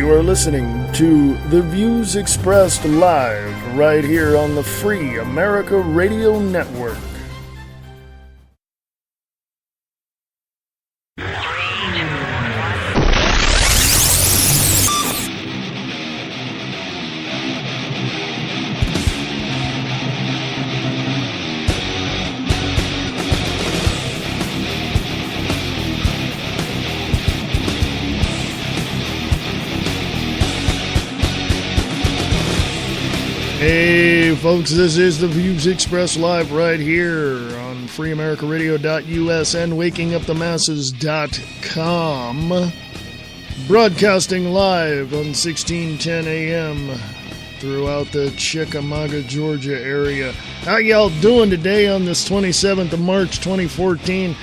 You are listening to the views expressed live right here on the Free America Radio Network. Hey folks, this is the Views Expressed live right here on freeamericaradio.us and wakingupthemasses.com. Broadcasting live on 1610 AM throughout the Chickamauga, Georgia area. How y'all doing today on this 27th of March 2014?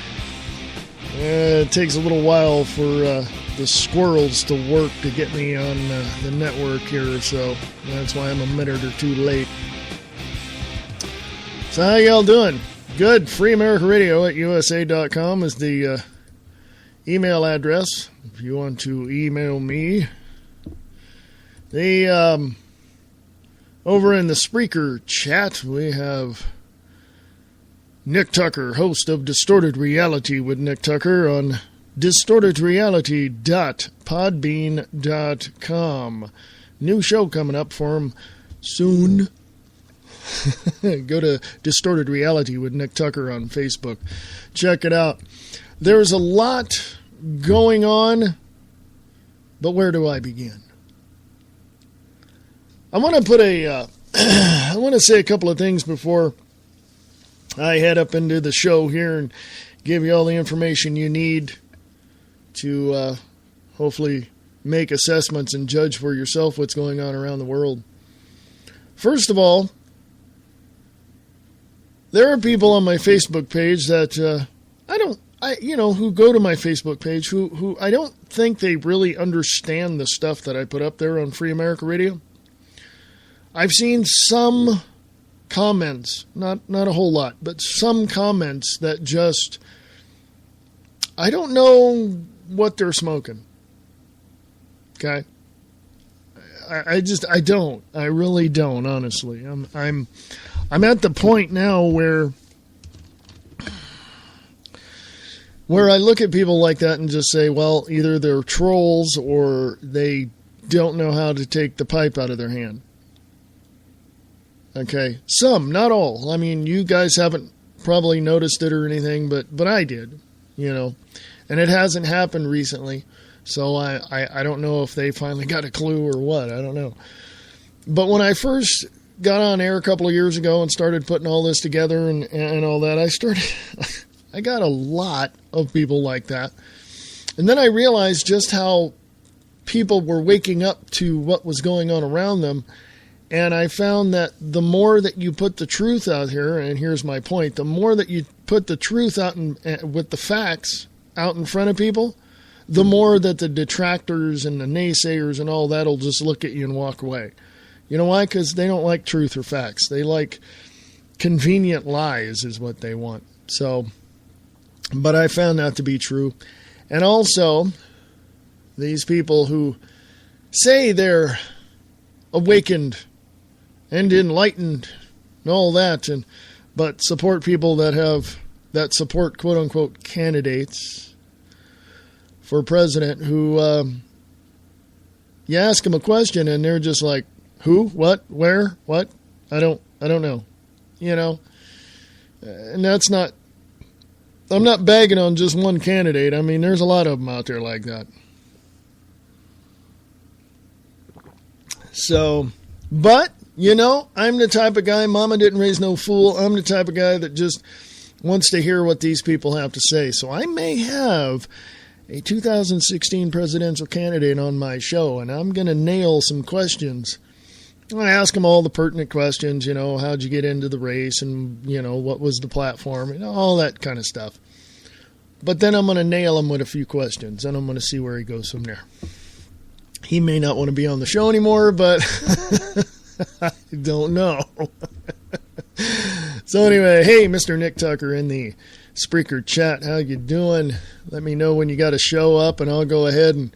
It takes a little while for the squirrels to work to get me on the network here, so that's why I'm a minute or two late. So how y'all doing? Good. Free America Radio at USA.com is the email address if you want to email me. Over in the Spreaker chat, we have Nick Tucker, host of Distorted Reality with Nick Tucker on distortedreality.podbean.com. New show coming up for him soon. Go to Distorted Reality with Nick Tucker on Facebook. Check it out. There's a lot going on, but where do I begin? I want to say a couple of things before I head up into the show here and give you all the information you need to hopefully make assessments and judge for yourself what's going on around the world. First of all, there are people on my Facebook page that who go to my Facebook page who I don't think they really understand the stuff that I put up there on Free America Radio. I've seen some comments, not a whole lot, but some comments that just, I don't know what they're smoking. Okay? I really don't, honestly. I'm at the point now where I look at people like that and just say, well, either they're trolls or they don't know how to take the pipe out of their hand. Okay? Some, not all. I mean, you guys haven't probably noticed it or anything, but I did, And it hasn't happened recently, so I don't know if they finally got a clue or what. I don't know. But when I first got on air a couple of years ago and started putting all this together and all that, I got a lot of people like that. And then I realized just how people were waking up to what was going on around them. And I found that the more that you put the truth out here, and here's my point, the more that you put the truth out with the facts out in front of people, the more that the detractors and the naysayers and all that will just look at you and walk away. You know why? Because they don't like truth or facts. They like convenient lies is what they want. So, but I found that to be true. And also, these people who say they're awakened and enlightened and all that, but support people that support quote unquote candidates for president who you ask them a question and they're just like, who, what, where, what? I don't know. And that's not, I'm not bagging on just one candidate. I mean, there's a lot of them out there like that. So, but, I'm the type of guy, Mama didn't raise no fool. I'm the type of guy that just wants to hear what these people have to say. So I may have a 2016 presidential candidate on my show, and I'm going to nail some questions. I ask them all the pertinent questions, how'd you get into the race and, what was the platform, all that kind of stuff. But then I'm going to nail him with a few questions, and I'm going to see where he goes from there. He may not want to be on the show anymore, but I don't know. So anyway, hey, Mr. Nick Tucker in the Spreaker chat, how you doing? Let me know when you got a show up, and I'll go ahead and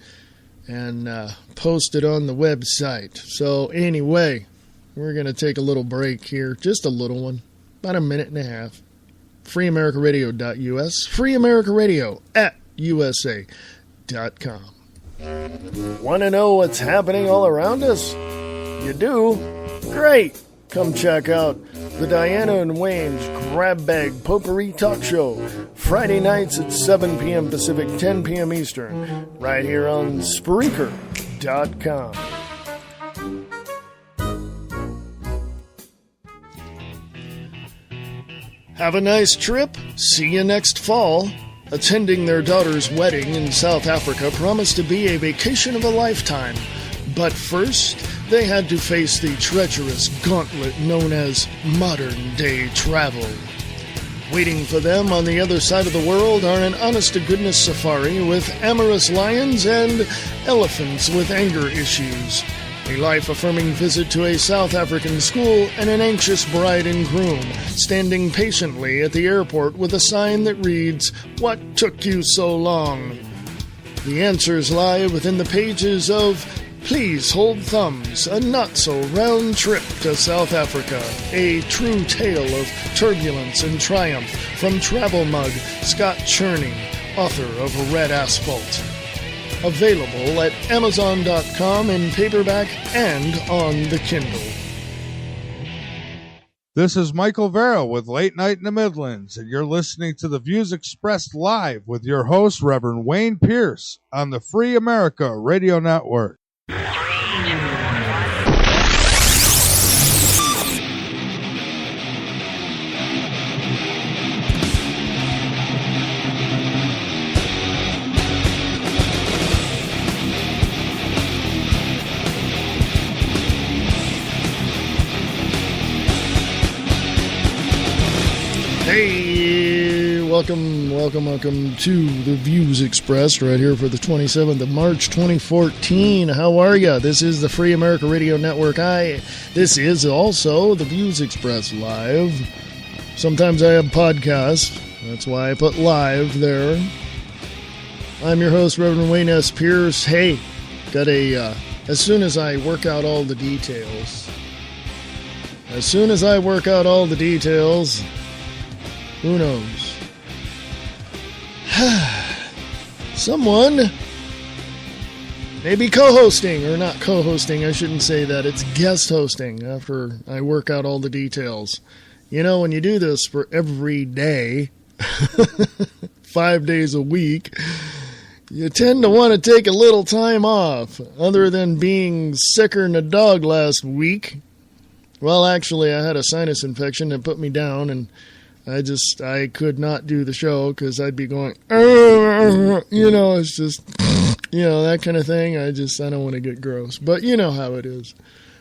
and post it on the website. So anyway, we're going to take a little break here, just a little one, about a minute and a half. freeamericaradio.us, freeamericaradio@usa.com. Want to know what's happening all around us? You do? Great! Come check out the Diana and Wayne's Grab Bag Potpourri Talk Show, Friday nights at 7 p.m. Pacific, 10 p.m. Eastern, right here on Spreaker.com. Have a nice trip. See you next fall. Attending their daughter's wedding in South Africa promised to be a vacation of a lifetime. But first, they had to face the treacherous gauntlet known as modern-day travel. Waiting for them on the other side of the world are an honest-to-goodness safari with amorous lions and elephants with anger issues, a life-affirming visit to a South African school, and an anxious bride and groom standing patiently at the airport with a sign that reads, "What took you so long?" The answers lie within the pages of Please Hold Thumbs, a not-so-round trip to South Africa, a true tale of turbulence and triumph from Travel Mug Scott Cherney, author of Red Asphalt. Available at Amazon.com in paperback and on the Kindle. This is Michael Vera with Late Night in the Midlands, and you're listening to the views expressed live with your host, Reverend Wayne Pierce, on the Free America Radio Network. Hey, welcome to the Views Expressed right here for the 27th of March, 2014. How are ya? This is the Free America Radio Network. This is also the Views Expressed live. Sometimes I have podcasts. That's why I put live there. I'm your host, Reverend Wayne S. Pierce. Hey, got as soon as I work out all the details, who knows? Someone may be co-hosting, or not co-hosting, I shouldn't say that. It's guest hosting after I work out all the details. You know, when you do this for every day, 5 days a week, you tend to want to take a little time off, other than being sicker than a dog last week. Well, actually, I had a sinus infection that put me down, and I could not do the show because I'd be going, it's just, that kind of thing. I don't want to get gross, but you know how it is.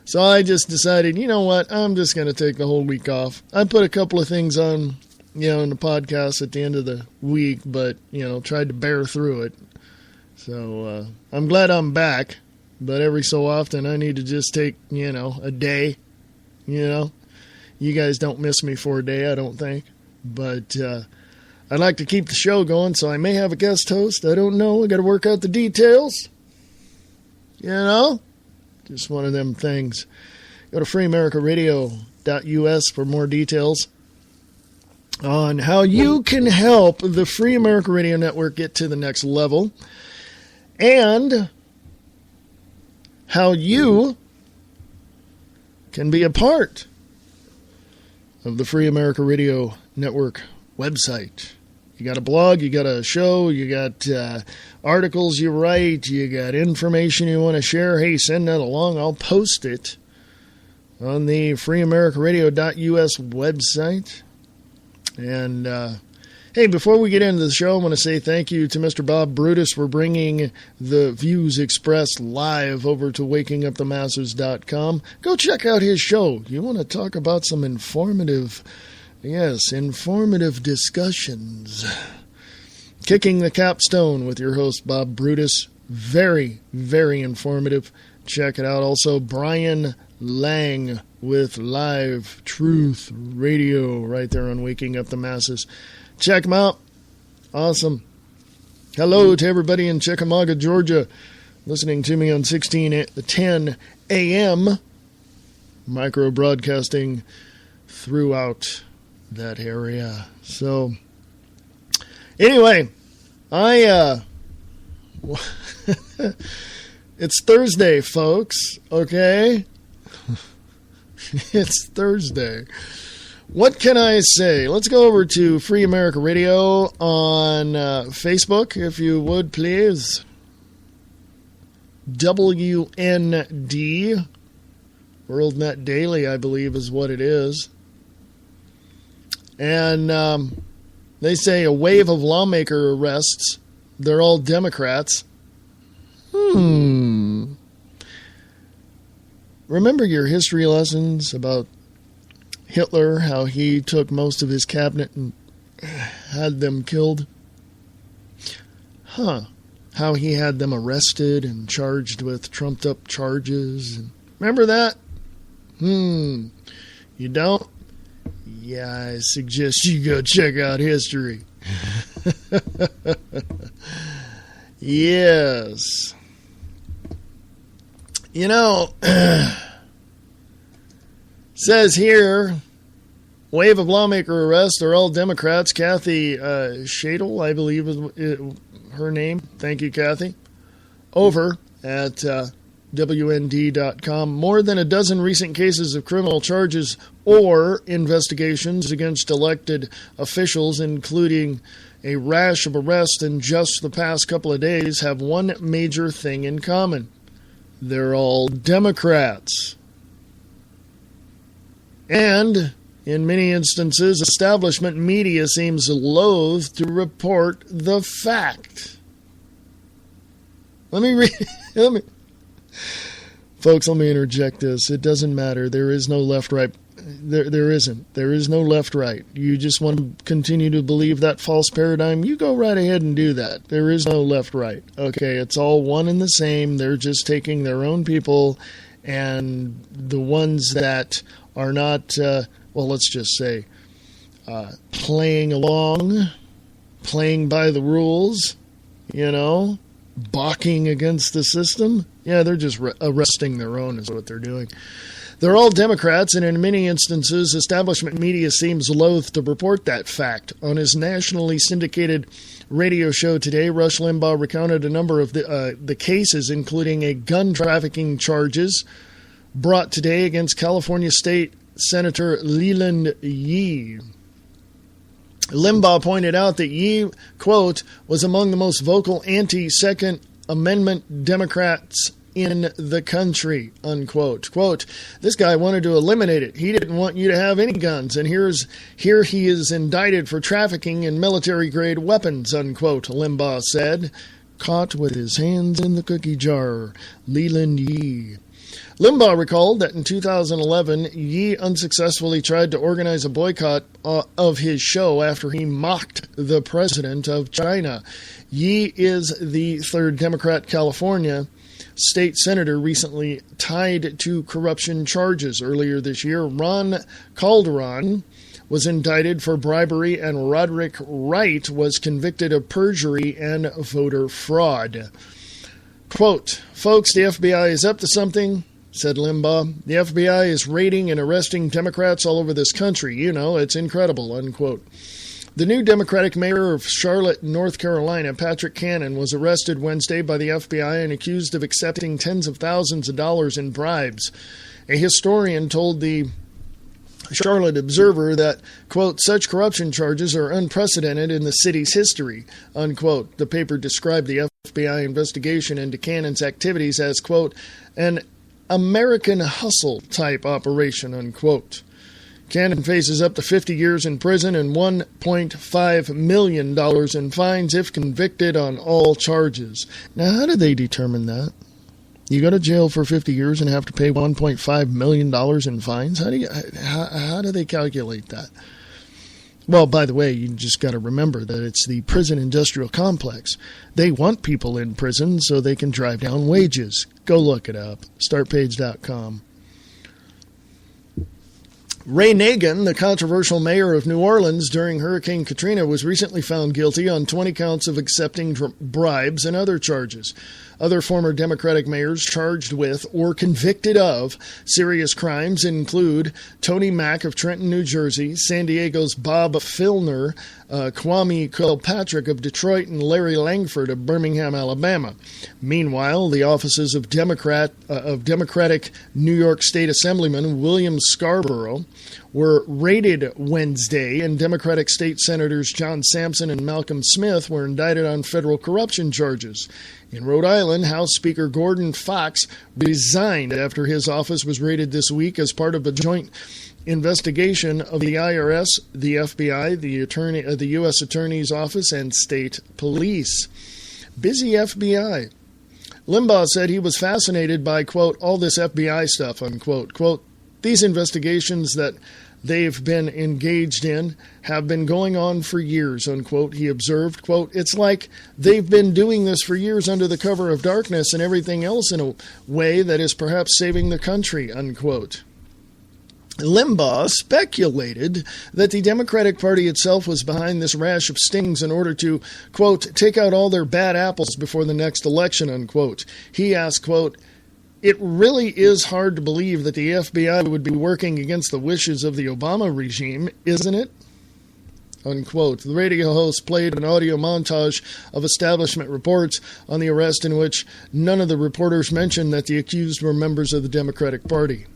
So I just decided, you know what, I'm just going to take the whole week off. I put a couple of things on, in the podcast at the end of the week, but, tried to bear through it. So I'm glad I'm back, but every so often I need to just take, a day, You guys don't miss me for a day, I don't think. But I'd like to keep the show going, so I may have a guest host. I don't know. I got to work out the details. Just one of them things. Go to freeamericaradio.us for more details on how you can help the Free America Radio Network get to the next level, and how you can be a part of the Free America Radio Network website. You got a blog, you got a show, you got articles you write, you got information you want to share. Hey, send that along. I'll post it on the freeamericaradio.us website. And, hey, before we get into the show, I want to say thank you to Mr. Bob Brutus for bringing the Views Expressed live over to wakingupthemasses.com. Go check out his show. You want to talk about some informative discussions. Kicking the Capstone with your host, Bob Brutus. Very, very informative. Check it out. Also, Brian Lang with Live Truth Radio right there on Waking Up the Masses. Check them out. Awesome. Hello to everybody in Chickamauga, Georgia. listening to me on 1610 AM, micro broadcasting throughout that area. So, anyway, it's Thursday, folks, okay? It's Thursday. What can I say? Let's go over to Free America Radio on Facebook, if you would, please. WND, World Net Daily, I believe is what it is. And they say a wave of lawmaker arrests. They're all Democrats. Remember your history lessons about Hitler, how he took most of his cabinet and had them killed? How he had them arrested and charged with trumped-up charges. Remember that? You don't? Yeah, I suggest you go check out history. Yes. You know, says here, wave of lawmaker arrests. They're all Democrats. Kathy Shadle, I believe is her name. Thank you, Kathy. Over at WND.com. More than a dozen recent cases of criminal charges or investigations against elected officials, including a rash of arrests in just the past couple of days, have one major thing in common. They're all Democrats. And in many instances, establishment media seems loath to report the fact. Let me read. Folks, let me interject this. It doesn't matter. There is no left-right. There isn't. There is no left-right. You just want to continue to believe that false paradigm? You go right ahead and do that. There is no left-right. Okay, it's all one and the same. They're just taking their own people, and the ones that are not, let's just say, playing along, playing by the rules, balking against the system. Yeah, they're just arresting their own is what they're doing. They're all Democrats, and in many instances, establishment media seems loath to report that fact. On his nationally syndicated radio show today, Rush Limbaugh recounted a number of the cases, including a gun trafficking charges brought today against California State Senator Leland Yee. Limbaugh pointed out that Yee, quote, was among the most vocal anti-Second Amendment Democrats in the country, unquote. Quote, this guy wanted to eliminate it. He didn't want you to have any guns, and here he is indicted for trafficking in military-grade weapons, unquote, Limbaugh said, caught with his hands in the cookie jar. Leland Yee. Limbaugh recalled that in 2011, Yee unsuccessfully tried to organize a boycott of his show after he mocked the president of China. Yee is the third Democrat California state senator recently tied to corruption charges. Earlier this year, Ron Calderon was indicted for bribery, and Roderick Wright was convicted of perjury and voter fraud. Quote, folks, the FBI is up to something, said Limbaugh. The FBI is raiding and arresting Democrats all over this country. It's incredible, unquote. The new Democratic mayor of Charlotte, North Carolina, Patrick Cannon, was arrested Wednesday by the FBI and accused of accepting tens of thousands of dollars in bribes. A historian told the Charlotte Observer that, quote, such corruption charges are unprecedented in the city's history, unquote. The paper described the FBI investigation into Cannon's activities as, quote, an American hustle type operation, unquote. Cannon faces up to 50 years in prison and $1.5 million in fines if convicted on all charges. Now, how do they determine that? You go to jail for 50 years and have to pay $1.5 million in fines? How do they calculate that? Well, by the way, you just got to remember that it's the prison industrial complex. They want people in prison so they can drive down wages. Go look it up. Startpage.com. Ray Nagin, the controversial mayor of New Orleans during Hurricane Katrina, was recently found guilty on 20 counts of accepting bribes and other charges. Other former Democratic mayors charged with or convicted of serious crimes include Tony Mack of Trenton, New Jersey, San Diego's Bob Filner, Kwame Kilpatrick of Detroit, and Larry Langford of Birmingham, Alabama. Meanwhile, the offices of Democratic New York State Assemblyman William Scarborough were raided Wednesday, and Democratic State Senators John Sampson and Malcolm Smith were indicted on federal corruption charges. In Rhode Island, House Speaker Gordon Fox resigned after his office was raided this week as part of a joint investigation of the IRS, the FBI, the U.S. Attorney's Office, and state police. Busy FBI. Limbaugh said he was fascinated by, quote, all this FBI stuff, unquote. Quote, these investigations that they've been engaged in have been going on for years, unquote. He observed, quote, it's like they've been doing this for years under the cover of darkness and everything else in a way that is perhaps saving the country, unquote. Limbaugh speculated that the Democratic Party itself was behind this rash of stings in order to, quote, take out all their bad apples before the next election, unquote. He asked, quote, it really is hard to believe that the FBI would be working against the wishes of the Obama regime, isn't it? Unquote. The radio host played an audio montage of establishment reports on the arrest in which none of the reporters mentioned that the accused were members of the Democratic Party.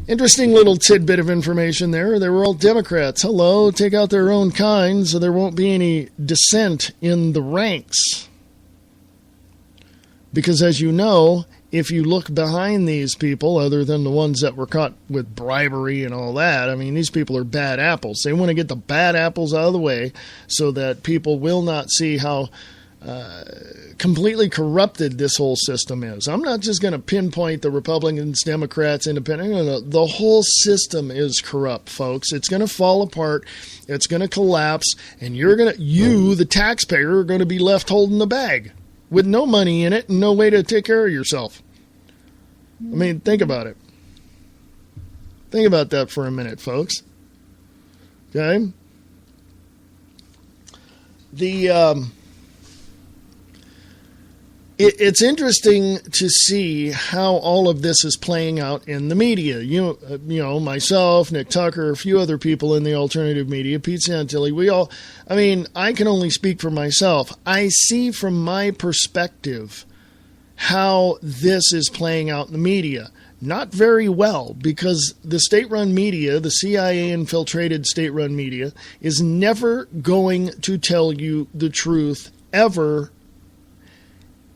Interesting little tidbit of information there. They were all Democrats. Hello, take out their own kind so there won't be any dissent in the ranks. Because as you know, if you look behind these people, other than the ones that were caught with bribery and all that, I mean, these people are bad apples. They want to get the bad apples out of the way so that people will not see how completely corrupted this whole system is. I'm not just going to pinpoint the Republicans, Democrats, Independents. No. The whole system is corrupt, folks. It's going to fall apart. It's going to collapse. And you, the taxpayer, are going to be left holding the bag with no money in it and no way to take care of yourself. I mean, think about it. Think about that for a minute, folks. Okay? It's interesting to see how all of this is playing out in the media. You know, myself, Nick Tucker, a few other people in the alternative media, Pete Santilli, I can only speak for myself. I see from my perspective how this is playing out in the media. Not very well, because the state-run media, the CIA-infiltrated state-run media, is never going to tell you the truth ever.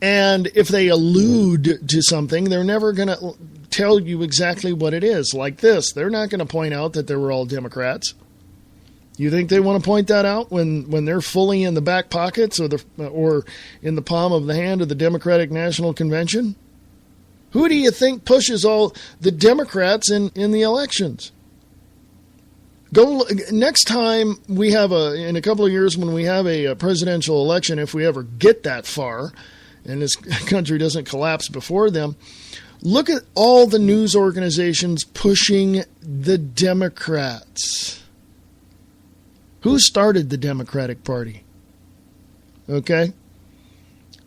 And if they allude to something, they're never going to tell you exactly what it is. Like this, they're not going to point out that they were all Democrats. You think they want to point that out when they're fully in the back pockets or in the palm of the hand of the Democratic National Convention? Who do you think pushes all the Democrats in the elections? Go next time we have in a couple of years when we have a presidential election, if we ever get that far, and this country doesn't collapse before them, look at all the news organizations pushing the Democrats. Who started the Democratic Party? Okay?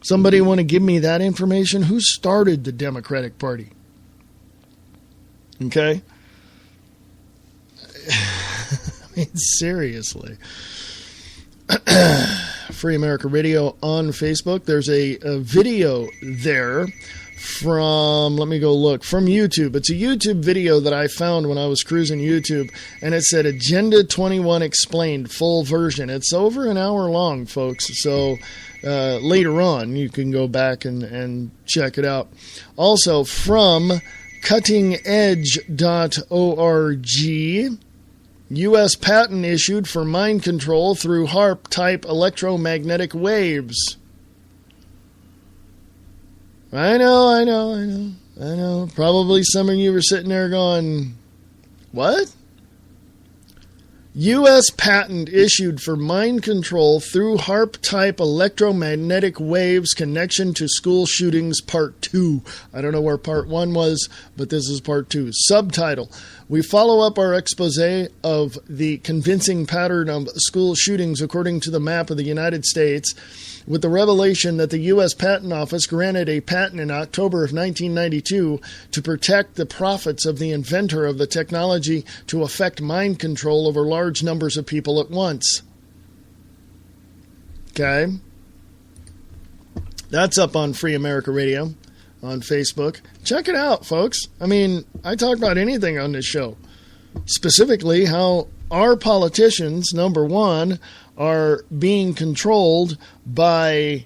Somebody want to give me that information? Who started the Democratic Party? Okay? I mean, seriously. Free America Radio on Facebook. There's a video there from YouTube. It's a YouTube video that I found when I was cruising YouTube, and it said Agenda 21 Explained, full version. It's over an hour long, folks, so later on you can go back and check it out. Also from cuttingedge.org, U.S. patent issued for mind control through HAARP-type electromagnetic waves. I know. Probably some of you were sitting there going, what? U.S. patent issued for mind control through HARP-type electromagnetic waves connection to school shootings, Part 2. I don't know where Part 1 was, but this is Part 2. Subtitle: We follow up our expose of the convincing pattern of school shootings according to the map of the United States with the revelation that the U.S. Patent Office granted a patent in October of 1992 to protect the profits of the inventor of the technology to effect mind control over large numbers of people at once. Okay? That's up on Free America Radio on Facebook. Check it out, folks. I mean, I talk about anything on this show. Specifically, how our politicians, number one, are being controlled by,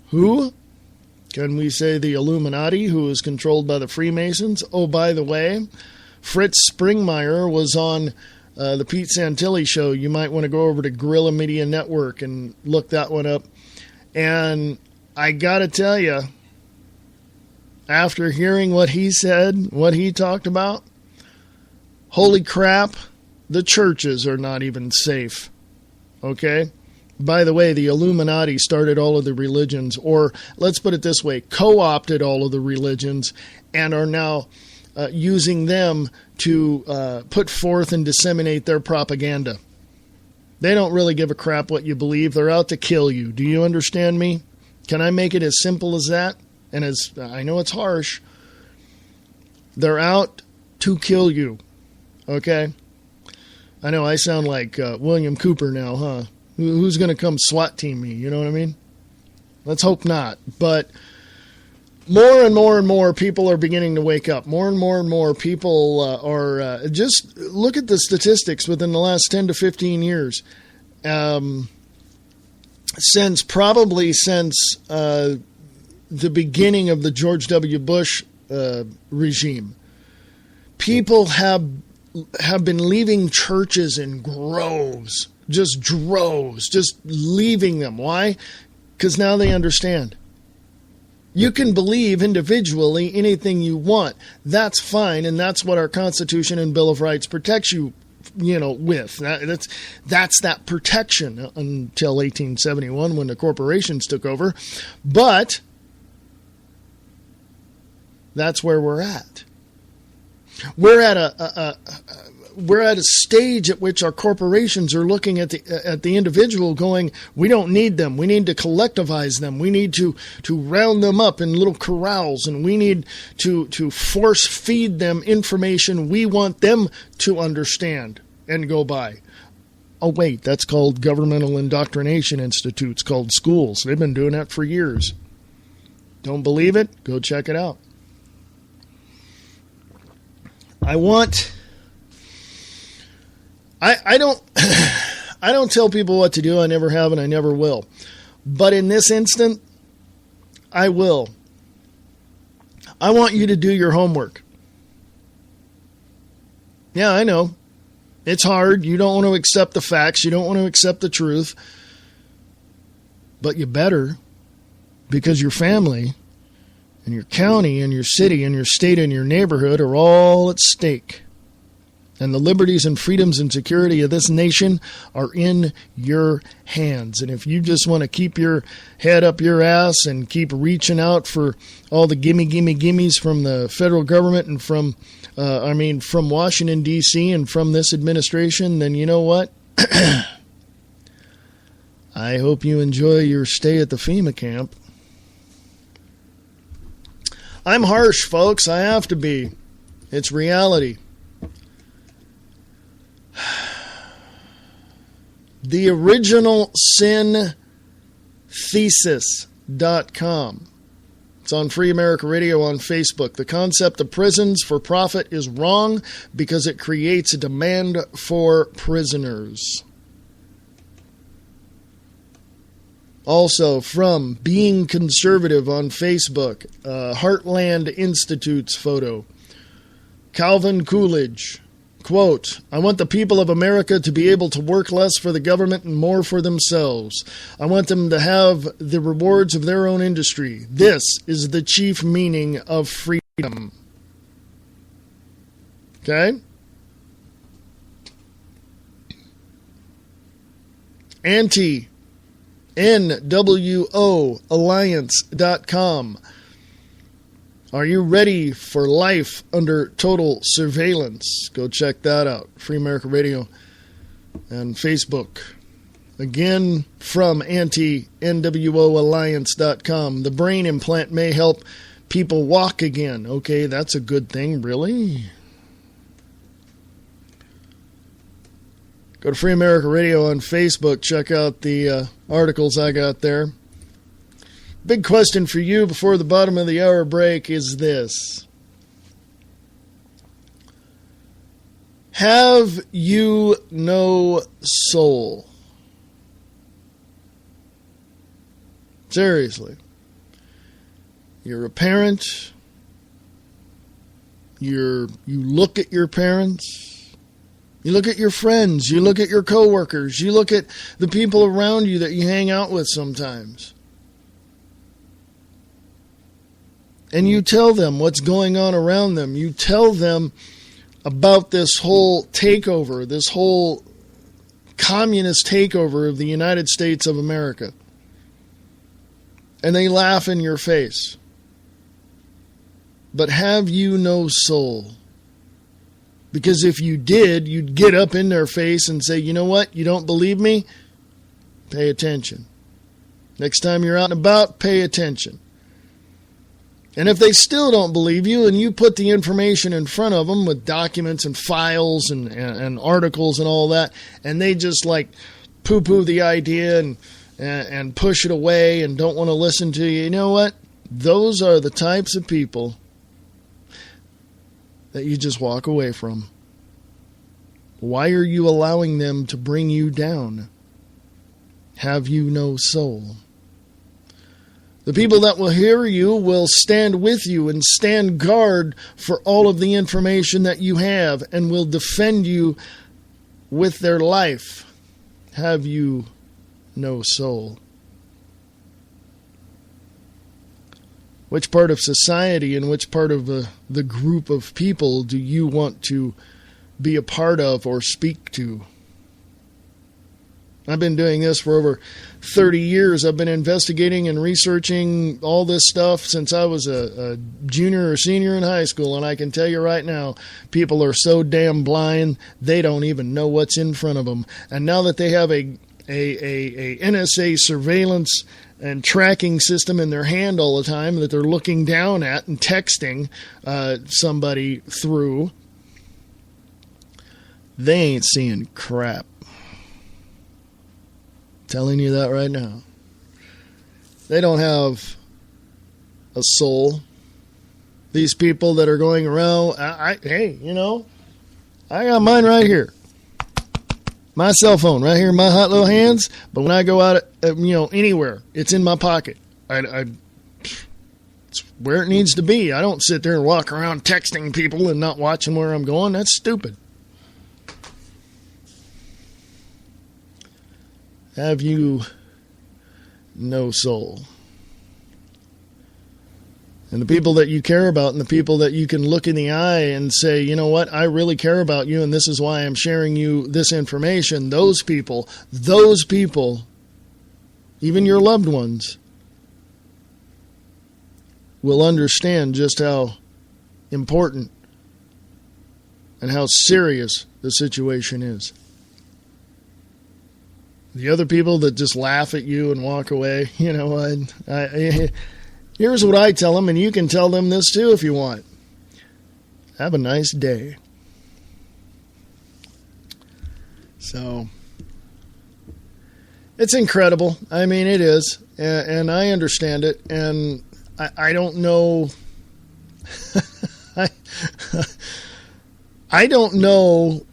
who? Can we say the Illuminati, who is controlled by the Freemasons? Oh, by the way, Fritz Springmeier was on the Pete Santilli show. You might want to go over to Guerrilla Media Network and look that one up. And I got to tell you, after hearing what he said, what he talked about, holy crap, the churches are not even safe. Okay? By the way, the Illuminati started all of the religions, or let's put it this way, co-opted all of the religions and are now using them to put forth and disseminate their propaganda. They don't really give a crap what you believe. They're out to kill you. Do you understand me? Can I make it as simple as that? And as I know it's harsh. They're out to kill you. Okay? I know I sound like William Cooper now, huh? Who's going to come SWAT team me? You know what I mean? Let's hope not. But more and more and more people are beginning to wake up. More and more people are just look at the statistics within the last 10 to 15 years. Since the beginning of the George W. Bush regime, people have been leaving churches in droves, just leaving them. Why? Because now they understand. You can believe individually anything you want. That's fine, and that's what our Constitution and Bill of Rights protects you, with. That's that protection until 1871 when the corporations took over. But that's where we're at. We're at a stage at which our corporations are looking at the individual going, we don't need them. We need to collectivize them. We need to round them up in little corrals, and we need to force feed them information we want them to understand and go by. Oh, wait, that's called governmental indoctrination institutes called schools. They've been doing that for years. Don't believe it? Go check it out. I don't tell people what to do. I never have and I never will. But in this instant, I will. I want you to do your homework. Yeah, I know. It's hard. You don't want to accept the facts. You don't want to accept the truth. But you better, because your family and your county and your city and your state and your neighborhood are all at stake. And the liberties and freedoms and security of this nation are in your hands. And if you just want to keep your head up your ass and keep reaching out for all the gimmies from the federal government and from Washington, D.C. and from this administration, then you know what? I hope you enjoy your stay at the FEMA camp. I'm harsh, folks. I have to be. It's reality. The original sin thesis.com. It's on Free America Radio on Facebook. The concept of prisons for profit is wrong because it creates a demand for prisoners. Also from Being Conservative on Facebook, Heartland Institute's photo. Calvin Coolidge, quote, I want the people of America to be able to work less for the government and more for themselves. I want them to have the rewards of their own industry. This is the chief meaning of freedom. Okay? NWOalliance.com. Are you ready for life under total surveillance? Go check that out. Free America Radio and Facebook. Again, from NWOalliance.com. The brain implant may help people walk again. Okay, that's a good thing, really? Go to Free America Radio on Facebook. Check out the articles I got there. Big question for you before the bottom of the hour break is this. Have you no soul? Seriously. You're a parent. You look at your parents. You look at your friends. You look at your coworkers. You look at the people around you that you hang out with sometimes. And you tell them what's going on around them. You tell them about this whole takeover, this whole communist takeover of the United States of America. And they laugh in your face. But have you no soul? Because if you did, you'd get up in their face and say, you know what? You don't believe me? Pay attention. Next time you're out and about, pay attention. And if they still don't believe you and you put the information in front of them with documents and files and articles and all that, and they just like poo-poo the idea and push it away and don't want to listen to you, you know what? Those are the types of people that you just walk away from. Why are you allowing them to bring you down? Have you no soul? The people that will hear you will stand with you and stand guard for all of the information that you have and will defend you with their life. Have you no soul? Which part of society and which part of the group of people do you want to be a part of or speak to? I've been doing this for over 30 years. I've been investigating and researching all this stuff since I was a junior or senior in high school, and I can tell you right now, people are so damn blind, they don't even know what's in front of them. And now that they have a NSA surveillance and tracking system in their hand all the time that they're looking down at and texting somebody through, they ain't seeing crap. Telling you that right now. They don't have a soul. These people that are going around, hey, you know, I got mine right here. My cell phone right here in my hot little hands. But when I go out, anywhere, it's in my pocket. It's where it needs to be. I don't sit there and walk around texting people and not watching where I'm going. That's stupid. Have you no soul? And the people that you care about and the people that you can look in the eye and say, you know what, I really care about you and this is why I'm sharing you this information, those people, even your loved ones, will understand just how important and how serious the situation is. The other people that just laugh at you and walk away, you know, here's what I tell them, and you can tell them this too if you want. Have a nice day. So, it's incredible. I mean, it is, and I understand it, and I don't know. I don't know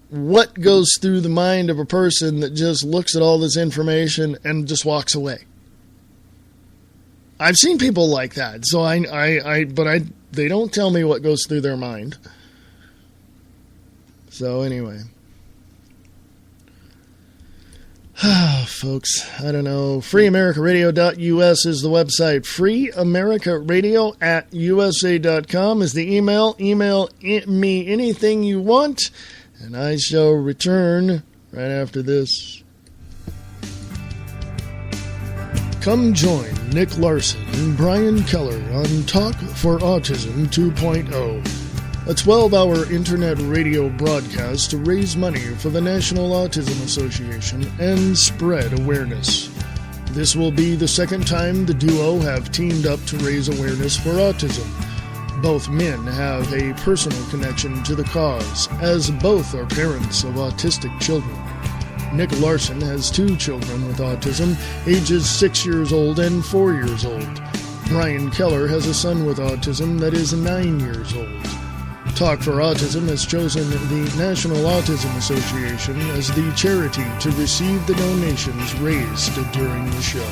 what goes through the mind of a person that just looks at all this information and just walks away. I've seen people like that, so they don't tell me what goes through their mind. So anyway, folks, I don't know. FreeAmericaRadio.us is the website. FreeAmericaRadio@USA.com is the email. Email me anything you want, and I shall return right after this. Come join Nick Larson and Brian Keller on Talk for Autism 2.0, a 12-hour internet radio broadcast to raise money for the National Autism Association and spread awareness. This will be the second time the duo have teamed up to raise awareness for autism. Both men have a personal connection to the cause, as both are parents of autistic children. Nick Larson has 2 children with autism, ages 6 years old and 4 years old. Brian Keller has a son with autism that is 9 years old. Talk for Autism has chosen the National Autism Association as the charity to receive the donations raised during the show.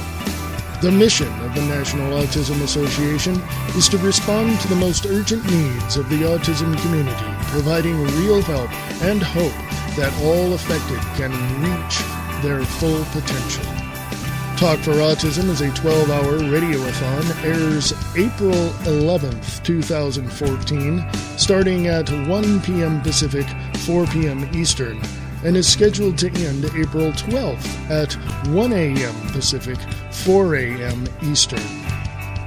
The mission of the National Autism Association is to respond to the most urgent needs of the autism community, providing real help and hope that all affected can reach their full potential. Talk for Autism is a 12-hour radiothon, airs April 11th, 2014, starting at 1 p.m. Pacific, 4 p.m. Eastern, and is scheduled to end April 12th at 1 a.m. Pacific, 4 a.m. Eastern.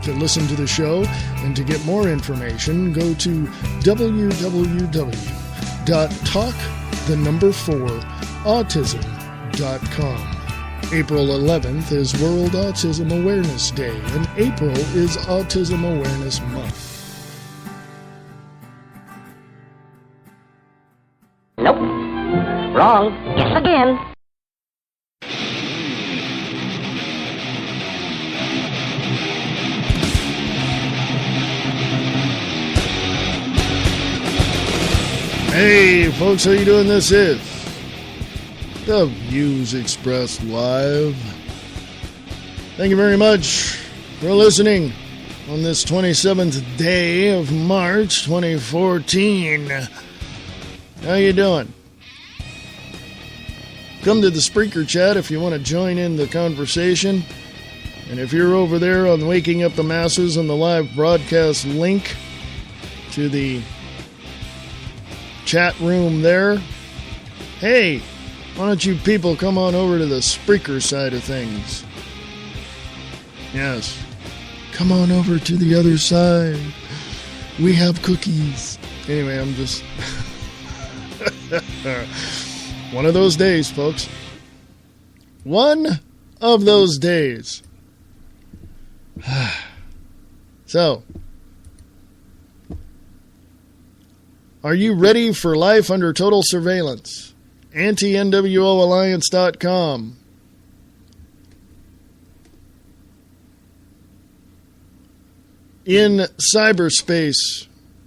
To listen to the show and to get more information, go to www.talk4autism.com. April 11th is World Autism Awareness Day, and April is Autism Awareness Month. Nope. Wrong. Yes again. Hey, folks, how you doing? This is the Views Expressed Live. Thank you very much for listening on this 27th day of March 2014. How you doing? Come to the Spreaker chat if you want to join in the conversation. And if you're over there on Waking Up the Masses on the live broadcast link to the chat room there, hey, why don't you people come on over to the Spreaker side of things? Yes. Come on over to the other side. We have cookies. Anyway, I'm just... one of those days, folks. One of those days. So, are you ready for life under total surveillance? AntiNWOAlliance.com. In cyberspace,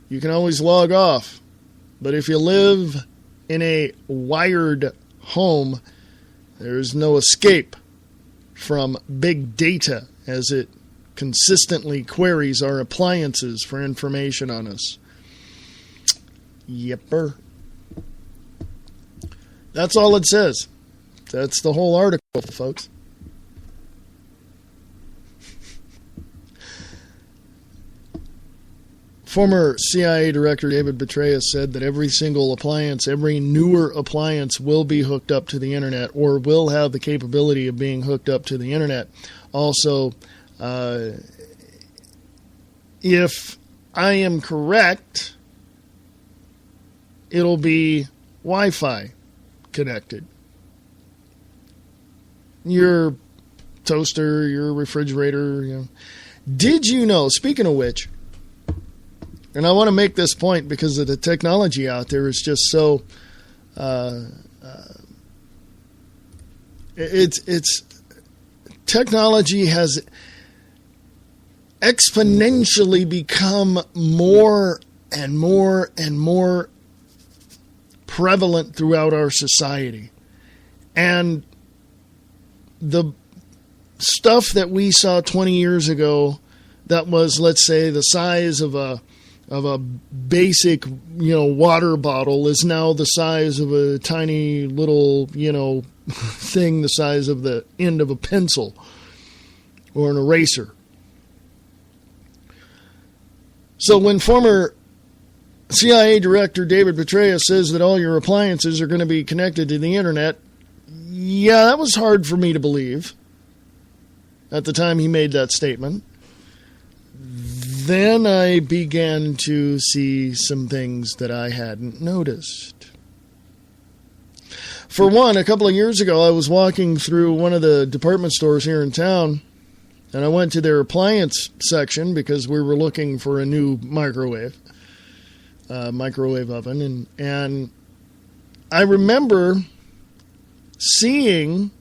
you can always log off. But if you live in a wired home, there's no escape from big data as it consistently queries our appliances for information on us. Yepper. That's all it says. That's the whole article, folks. Former CIA Director David Petraeus said that every single appliance, every newer appliance will be hooked up to the internet or will have the capability of being hooked up to the internet. Also, if I am correct, it'll be Wi-Fi connected. Your toaster, your refrigerator, you know. Did you know, speaking of which, and I want to make this point because of the technology out there is just so it's technology has exponentially become more and more and more prevalent throughout our society. And the stuff that we saw 20 years ago that was, let's say, the size of a basic, water bottle is now the size of a tiny little, thing the size of the end of a pencil or an eraser. So when former CIA Director David Petraeus says that all your appliances are going to be connected to the internet, Yeah, that was hard for me to believe at the time he made that statement. Then I began to see some things that I hadn't noticed. For one, a couple of years ago, I was walking through one of the department stores here in town, and I went to their appliance section because we were looking for a new microwave oven, and I remember seeing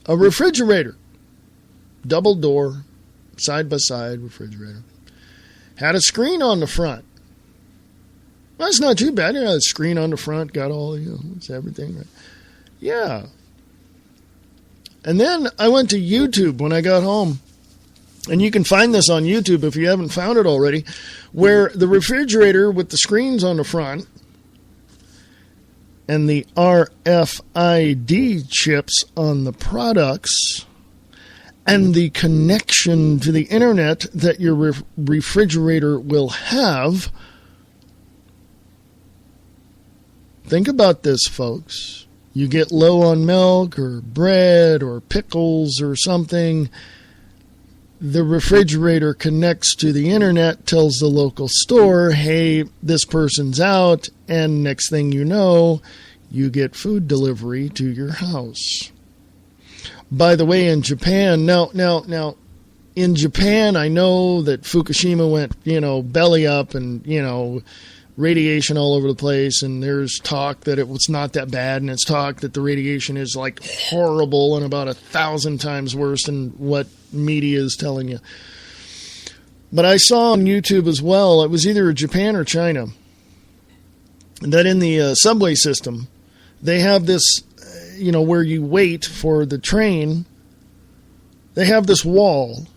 a refrigerator, double door, side-by-side refrigerator. Had a screen on the front. That's not too bad. A screen on the front, got all, it's everything right. Yeah. And then I went to YouTube when I got home. And you can find this on YouTube if you haven't found it already, where the refrigerator with the screens on the front and the RFID chips on the products and the connection to the internet that your refrigerator will have. Think about this, folks. You get low on milk or bread or pickles or something. The refrigerator connects to the internet, tells the local store, hey, this person's out, and next thing you know, you get food delivery to your house. By the way, in Japan, now, in Japan, I know that Fukushima went, belly up and, radiation all over the place, and there's talk that it was not that bad, and it's talk that the radiation is like horrible and about 1,000 times worse than what media is telling you. But I saw on YouTube as well, it was either Japan or China, that in the subway system, they have this, where you wait for the train, they have this wall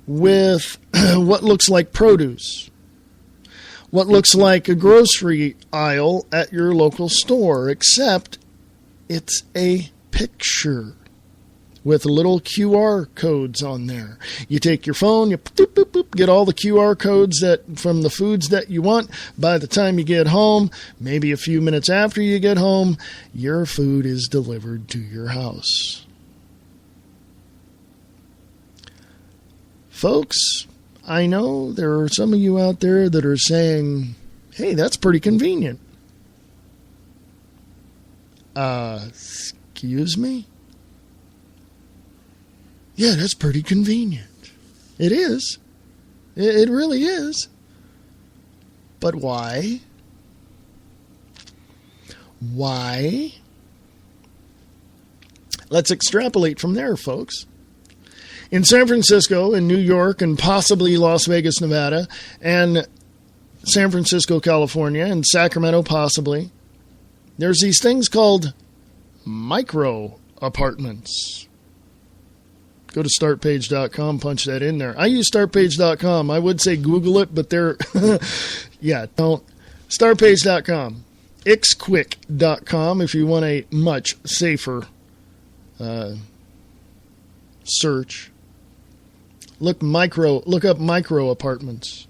with what looks like produce. What looks like a grocery aisle at your local store, except it's a picture with little QR codes on there. You take your phone, you boop, boop, boop, get all the QR codes from the foods that you want. By the time you get home, maybe a few minutes after you get home, your food is delivered to your house. Folks, I know there are some of you out there that are saying, hey, that's pretty convenient. Excuse me? Yeah, that's pretty convenient. It is. It really is. But why? Why? Let's extrapolate from there, folks. In San Francisco, in New York, and possibly Las Vegas, Nevada, and San Francisco, California, and Sacramento, possibly, there's these things called micro apartments. Go to startpage.com, punch that in there. I use startpage.com. I would say Google it, but they're, don't. Startpage.com. xquick.com if you want a much safer search. Look up micro apartments.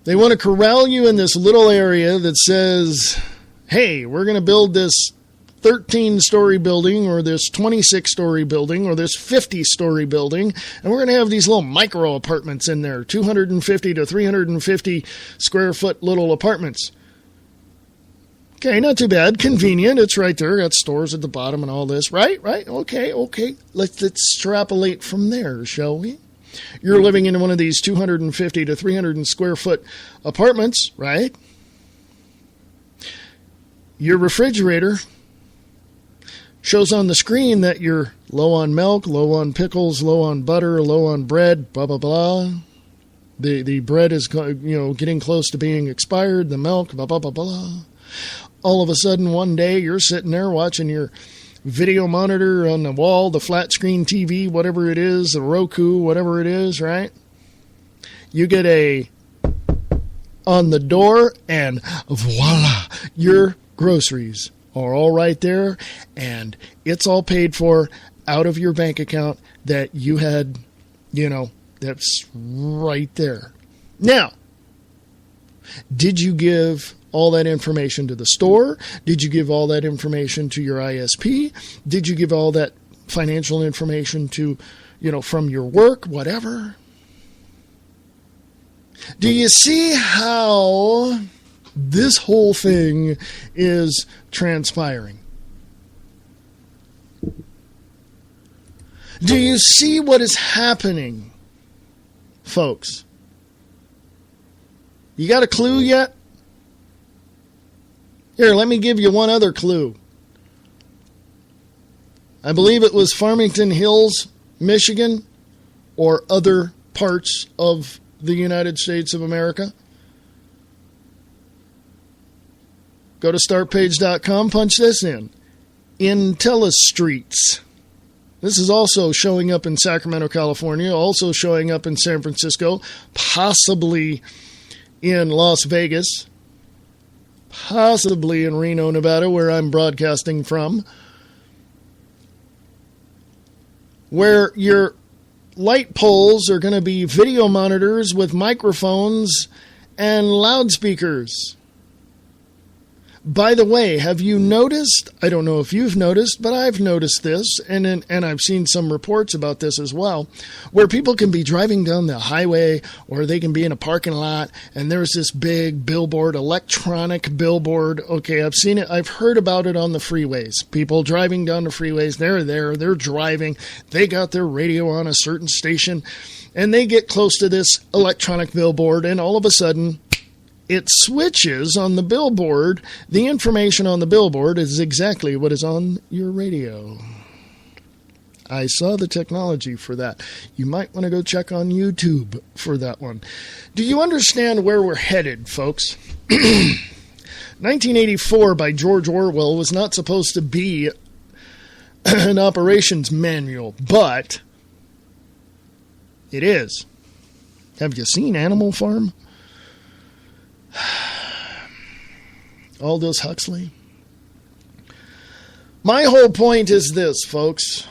They want to corral you in this little area that says, hey, we're going to build this 13-story building or this 26-story building or this 50-story building, and we're going to have these little micro apartments in there, 250 to 350 square foot little apartments. Okay, not too bad. Convenient. It's right there. Got stores at the bottom and all this. Right? Okay. Let's extrapolate from there, shall we? You're living in one of these 250 to 300 square foot apartments, right? Your refrigerator shows on the screen that you're low on milk, low on pickles, low on butter, low on bread, blah, blah, blah. The bread is, getting close to being expired. The milk, blah, blah, blah, blah. All of a sudden, one day, you're sitting there watching your video monitor on the wall, the flat screen TV, whatever it is, the Roku, whatever it is, right? You get on the door, and voila, your groceries are all right there, and it's all paid for out of your bank account that you had, that's right there. Now, did you give all that information to the store? Did you give all that information to your ISP? Did you give all that financial information to, from your work, whatever? Do you see how this whole thing is transpiring? Do you see what is happening, folks? You got a clue yet? Here, let me give you one other clue. I believe it was Farmington Hills, Michigan, or other parts of the United States of America. Go to startpage.com, punch this in. IntelliStreets. This is also showing up in Sacramento, California, also showing up in San Francisco, possibly in Las Vegas, possibly in Reno, Nevada, where I'm broadcasting from, where your light poles are going to be video monitors with microphones and loudspeakers. By the way, have you noticed, I don't know if you've noticed, but I've noticed this, and I've seen some reports about this as well, where people can be driving down the highway or they can be in a parking lot and there's this big billboard, electronic billboard. Okay, I've seen it. I've heard about it on the freeways. People driving down the freeways, they're driving. They got their radio on a certain station and they get close to this electronic billboard and all of a sudden it switches on the billboard. The information on the billboard is exactly what is on your radio. I saw the technology for that. You might want to go check on YouTube for that one. Do you understand where we're headed, folks? 1984 by George Orwell was not supposed to be an operations manual, but it is. Have you seen Animal Farm? Aldous Huxley. My whole point is this, folks.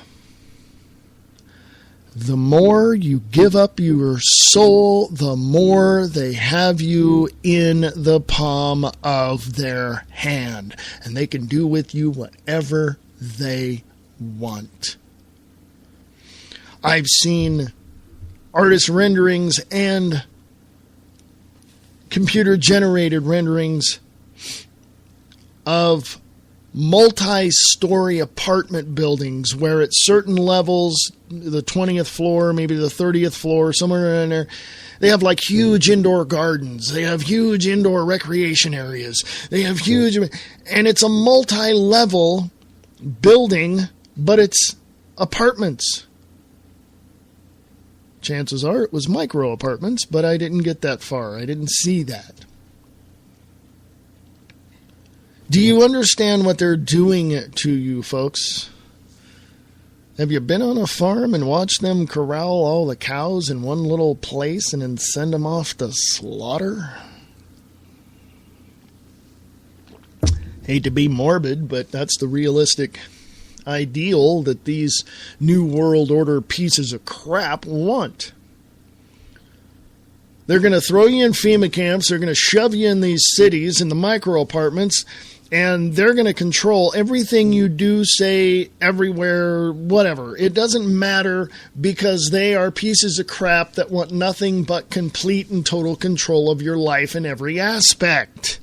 The more you give up your soul, the more they have you in the palm of their hand. And they can do with you whatever they want. I've seen artist renderings and computer-generated renderings of multi-story apartment buildings where at certain levels, the 20th floor, maybe the 30th floor, somewhere in there, they have like huge indoor gardens. They have huge indoor recreation areas. They have huge, and it's a multi-level building, but it's apartments. Chances are it was micro apartments, but I didn't get that far. I didn't see that. Do you understand what they're doing to you, folks? Have you been on a farm and watched them corral all the cows in one little place and then send them off to slaughter? Hate to be morbid, but that's the realistic ideal that these New World Order pieces of crap want. They're going to throw you in FEMA camps. They're going to shove you in these cities, in the micro apartments, and they're going to control everything you do, say, everywhere, whatever. It doesn't matter because they are pieces of crap that want nothing but complete and total control of your life in every aspect.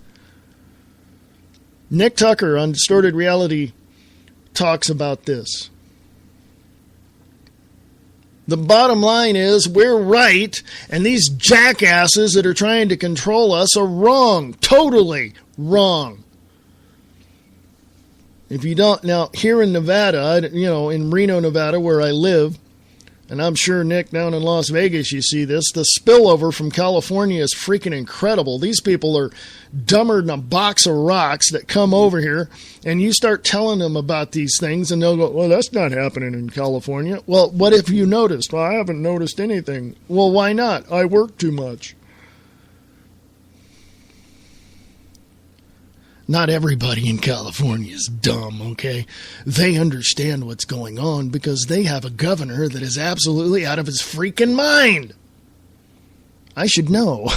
Nick Tucker on Distorted Reality talks about this. The bottom line is we're right, and these jackasses that are trying to control us are wrong. Totally wrong. If you don't, now here in Nevada, in Reno, Nevada, where I live, and I'm sure, Nick, down in Las Vegas, you see this, the spillover from California is freaking incredible. These people are dumber than a box of rocks that come over here, and you start telling them about these things, and they'll go, well, that's not happening in California. Well, what have you noticed? Well, I haven't noticed anything. Well, why not? I work too much. Not everybody in California is dumb, okay? They understand what's going on because they have a governor that is absolutely out of his freaking mind. I should know.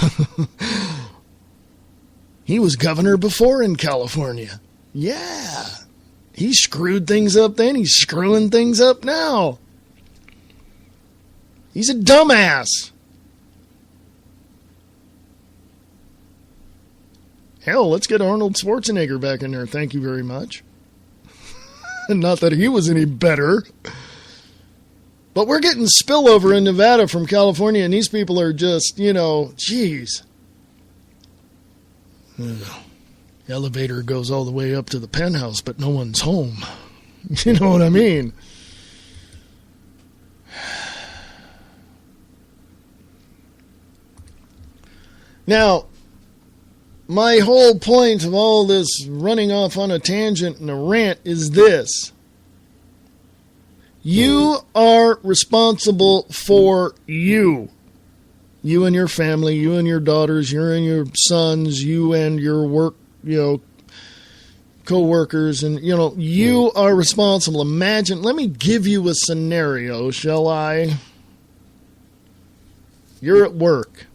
He was governor before in California. Yeah. He screwed things up then. He's screwing things up now. He's a dumbass. Hell, let's get Arnold Schwarzenegger back in there. Thank you very much. Not that he was any better. But we're getting spillover in Nevada from California, and these people are just, geez. Elevator goes all the way up to the penthouse, but no one's home. You know what I mean? Now, my whole point of all this running off on a tangent and a rant is this. You are responsible for you. You and your family, you and your daughters, you and your sons, you and your work, co-workers, and, you are responsible. Imagine, let me give you a scenario, shall I? You're at work.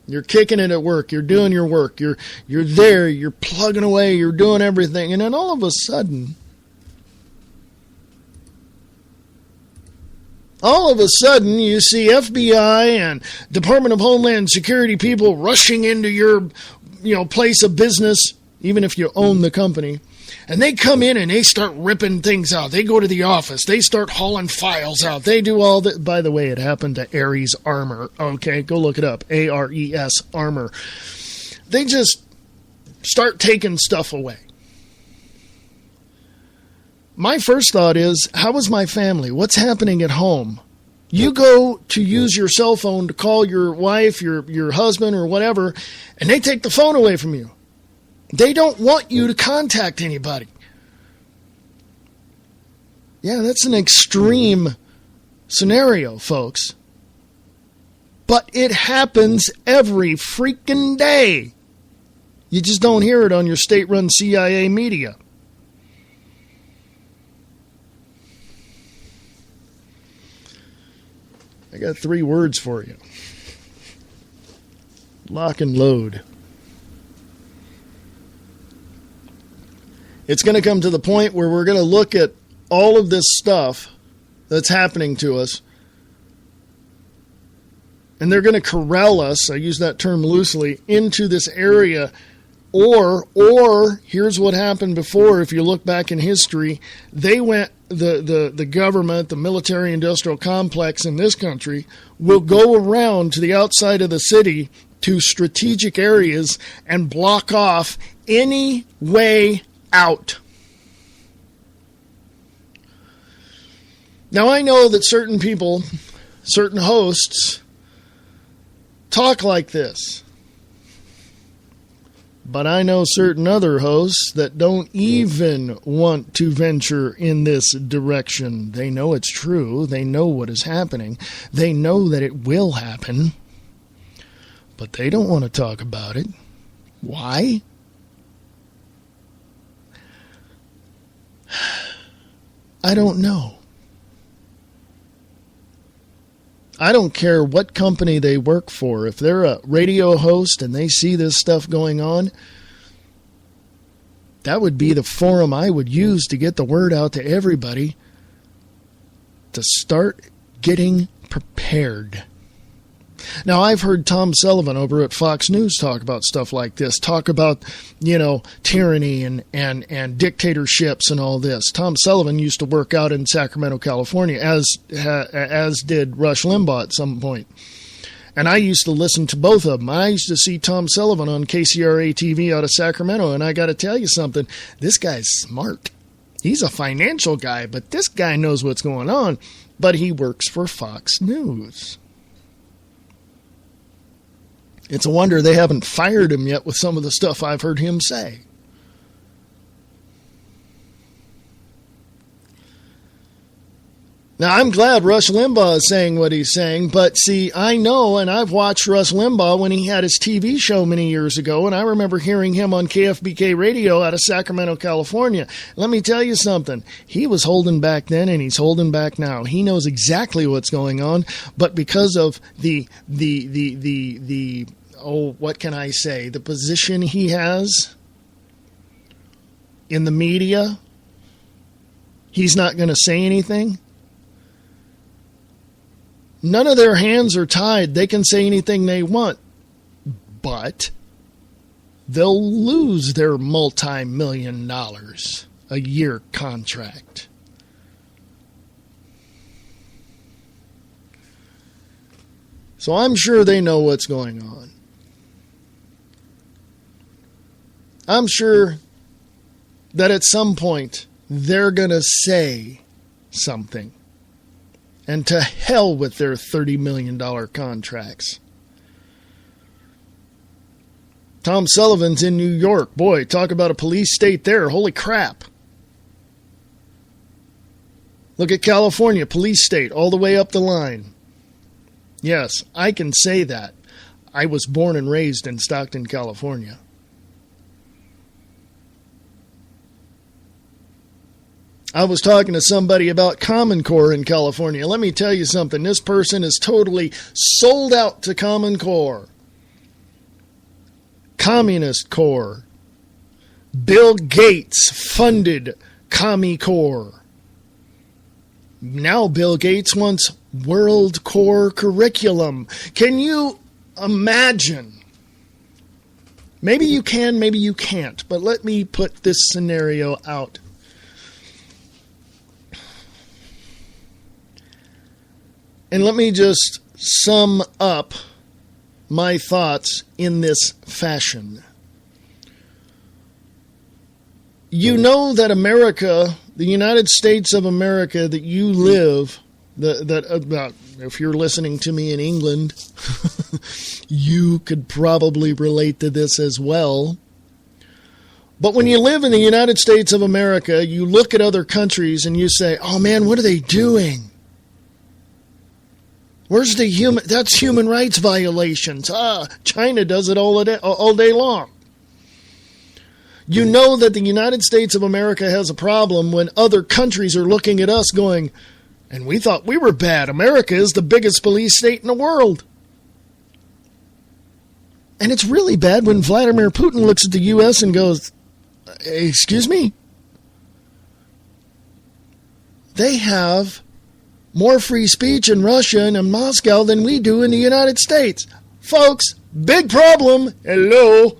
You're kicking it at work. You're doing your work. You're there. You're plugging away. You're doing everything. And then all of a sudden, you see FBI and Department of Homeland Security people rushing into your, place of business, even if you own the company. And they come in and they start ripping things out. They go to the office. They start hauling files out. They do all that. By the way, it happened to Ares Armor. Okay, go look it up. ARES Armor. They just start taking stuff away. My first thought is, how is my family? What's happening at home? You go to use your cell phone to call your wife, your husband, or whatever, and they take the phone away from you. They don't want you to contact anybody. Yeah, that's an extreme scenario, folks. But it happens every freaking day. You just don't hear it on your state-run CIA media. I got 3 words for you. Lock and load. It's going to come to the point where we're going to look at all of this stuff that's happening to us, and they're going to corral us, I use that term loosely, into this area. Or here's what happened before. If you look back in history, they went, the government, the military-industrial complex in this country will go around to the outside of the city to strategic areas and block off any way out. Now, I know that certain people, certain hosts, talk like this. But I know certain other hosts that don't even want to venture in this direction. They know it's true. They know what is happening. They know that it will happen. But they don't want to talk about it. Why? I don't know. I don't care what company they work for. If they're a radio host and they see this stuff going on, that would be the forum I would use to get the word out to everybody to start getting prepared. Now, I've heard Tom Sullivan over at Fox News talk about stuff like this, talk about, tyranny and dictatorships and all this. Tom Sullivan used to work out in Sacramento, California, as did Rush Limbaugh at some point. And I used to listen to both of them. I used to see Tom Sullivan on KCRA TV out of Sacramento, and I got to tell you something. This guy's smart. He's a financial guy, but this guy knows what's going on. But he works for Fox News. It's a wonder they haven't fired him yet with some of the stuff I've heard him say. Now, I'm glad Rush Limbaugh is saying what he's saying, but see, I know, and I've watched Rush Limbaugh when he had his TV show many years ago, and I remember hearing him on KFBK radio out of Sacramento, California. Let me tell you something. He was holding back then, and he's holding back now. He knows exactly what's going on, but because of the what can I say? The position he has in the media, he's not going to say anything. None of their hands are tied. They can say anything they want. But they'll lose their multi-million dollars a year contract. So I'm sure they know what's going on. I'm sure that at some point they're going to say something. And to hell with their $30 million contracts. Tom Sullivan's in New York. Boy, talk about a police state there. Holy crap. Look at California, police state, all the way up the line. Yes, I can say that. I was born and raised in Stockton, California. I was talking to somebody about Common Core in California. Let me tell you something. This person is totally sold out to Common Core. Communist Core. Bill Gates funded Commie Core. Now Bill Gates wants World Core curriculum. Can you imagine? Maybe you can, maybe you can't. But let me put this scenario out. And let me just sum up my thoughts in this fashion. You know that America, the United States of America, that you live, if you're listening to me in England, you could probably relate to this as well. But when you live in the United States of America, you look at other countries and you say, oh man, what are they doing? Where's the that's human rights violations. China does it all day long. You know that the United States of America has a problem when other countries are looking at us going, and we thought we were bad. America is the biggest police state in the world. And it's really bad when Vladimir Putin looks at the U.S. and goes, excuse me? They have more free speech in Russia and in Moscow than we do in the United States. Folks, big problem. Hello.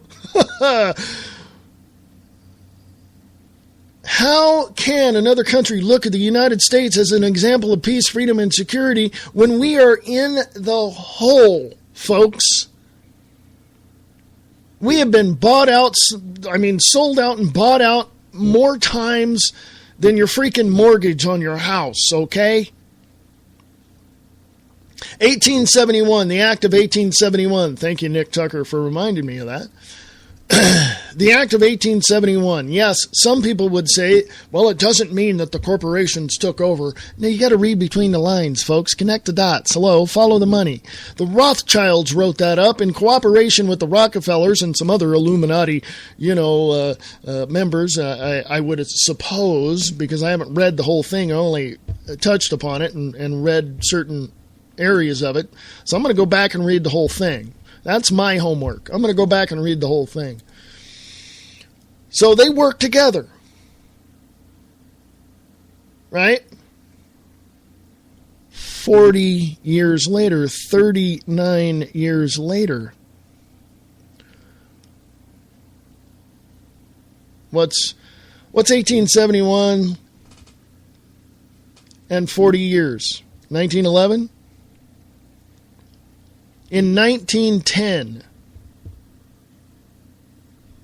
How can another country look at the United States as an example of peace, freedom, and security when we are in the hole, folks? We have been sold out and bought out more times than your freaking mortgage on your house, okay? 1871, the Act of 1871. Thank you, Nick Tucker, for reminding me of that. The Act of 1871. Yes, some people would say, well, it doesn't mean that the corporations took over. Now, you got to read between the lines, folks. Connect the dots. Hello, follow the money. The Rothschilds wrote that up in cooperation with the Rockefellers and some other Illuminati, members, I would suppose, because I haven't read the whole thing. I only touched upon it and read certain areas of it. So I'm going to go back and read the whole thing. That's my homework. I'm going to go back and read the whole thing. So they work together. Right? 40 years later, 39 years later. What's 1871 and 40 years? 1911? In 1910,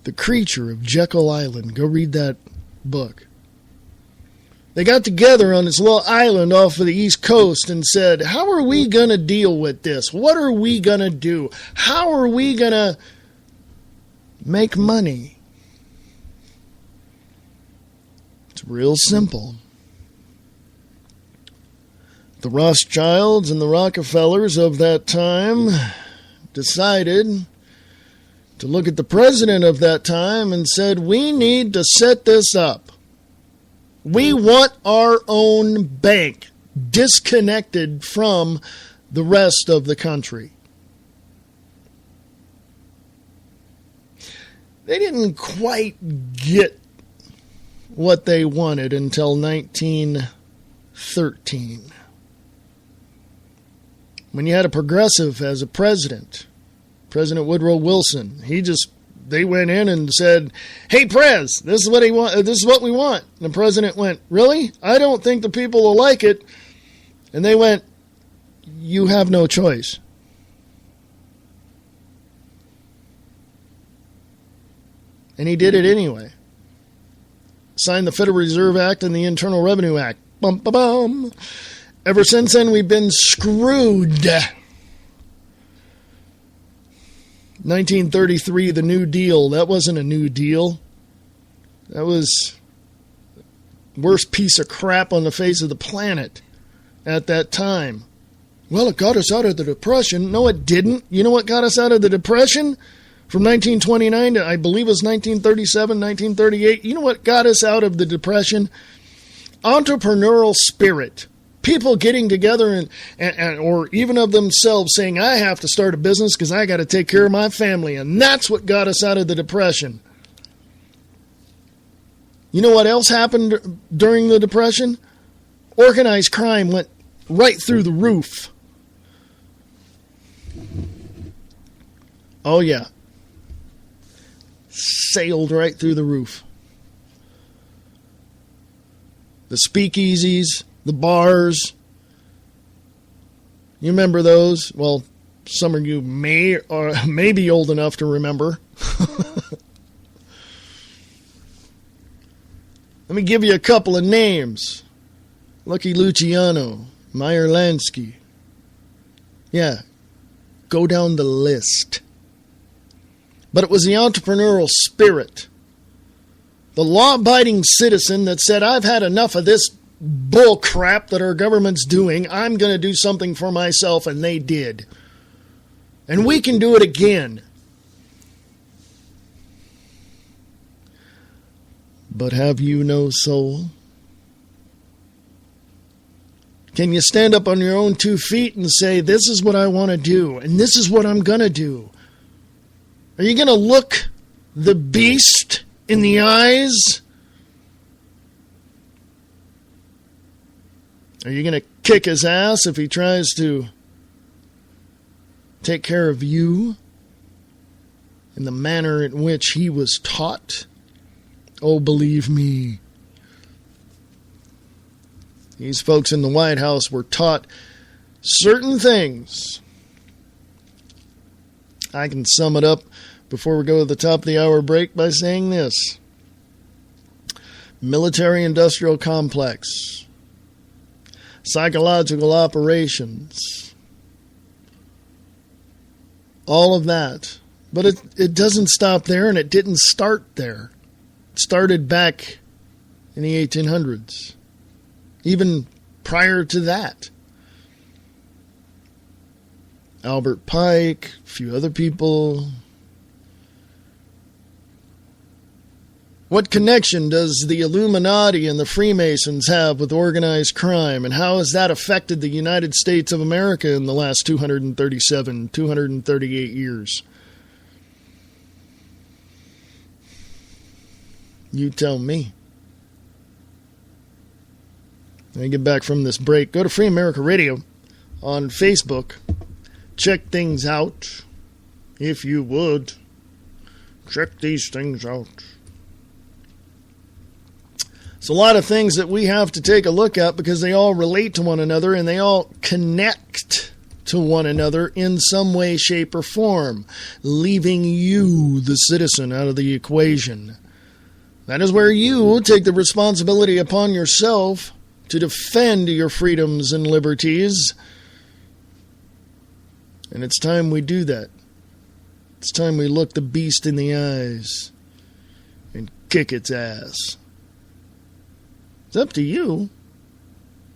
The Creature of Jekyll Island. Go read that book. They got together on this little island off of the East Coast and said, how are we going to deal with this? What are we going to do? How are we going to make money? It's real simple. The Rothschilds and the Rockefellers of that time decided to look at the president of that time and said, we need to set this up. We want our own bank disconnected from the rest of the country. they didn't quite get what they wanted until 1913. When you had a progressive as a president, President Woodrow Wilson, they went in and said, "Hey, Prez, this is what we want. And the president went, "Really? I don't think the people will like it." And they went, "You have no choice." And he did it anyway. Signed the Federal Reserve Act and the Internal Revenue Act. Bum, bum, bum. Ever since then, we've been screwed. 1933, the New Deal. That wasn't a New Deal. That was the worst piece of crap on the face of the planet at that time. Well, it got us out of the Depression. No, it didn't. You know what got us out of the Depression? From 1929 to, I believe it was 1937, 1938. You know what got us out of the Depression? Entrepreneurial spirit. People getting together and or even of themselves saying, I have to start a business because I got to take care of my family. And that's what got us out of the Depression. You know what else happened during the Depression? Organized crime went right through the roof. Oh, yeah. Sailed right through the roof. The speakeasies, the bars. You remember those? Well, some of you may be old enough to remember. Let me give you a couple of names. Lucky Luciano, Meyer Lansky. Yeah, go down the list. But it was the entrepreneurial spirit, the law-abiding citizen that said, I've had enough of this bull crap that our government's doing. I'm going to do something for myself, and they did. And we can do it again. But have you no soul? Can you stand up on your own 2 feet and say, this is what I want to do, and this is what I'm going to do? Are you going to look the beast in the eyes? Are you going to kick his ass if he tries to take care of you in the manner in which he was taught? Oh, believe me. These folks in the White House were taught certain things. I can sum it up before we go to the top of the hour break by saying this. Military-industrial complex. Psychological operations. All of that. But it doesn't stop there, and it didn't start there. It started back in the 1800s. Even prior to that. Albert Pike, a few other people. What connection does the Illuminati and the Freemasons have with organized crime, and how has that affected the United States of America in the last 238 years? You tell me. When I get back from this break, go to Free America Radio on Facebook. Check things out, if you would. Check these things out. It's a lot of things that we have to take a look at because they all relate to one another and they all connect to one another in some way, shape, or form, leaving you, the citizen, out of the equation. That is where you take the responsibility upon yourself to defend your freedoms and liberties. And it's time we do that. It's time we look the beast in the eyes and kick its ass. It's up to you.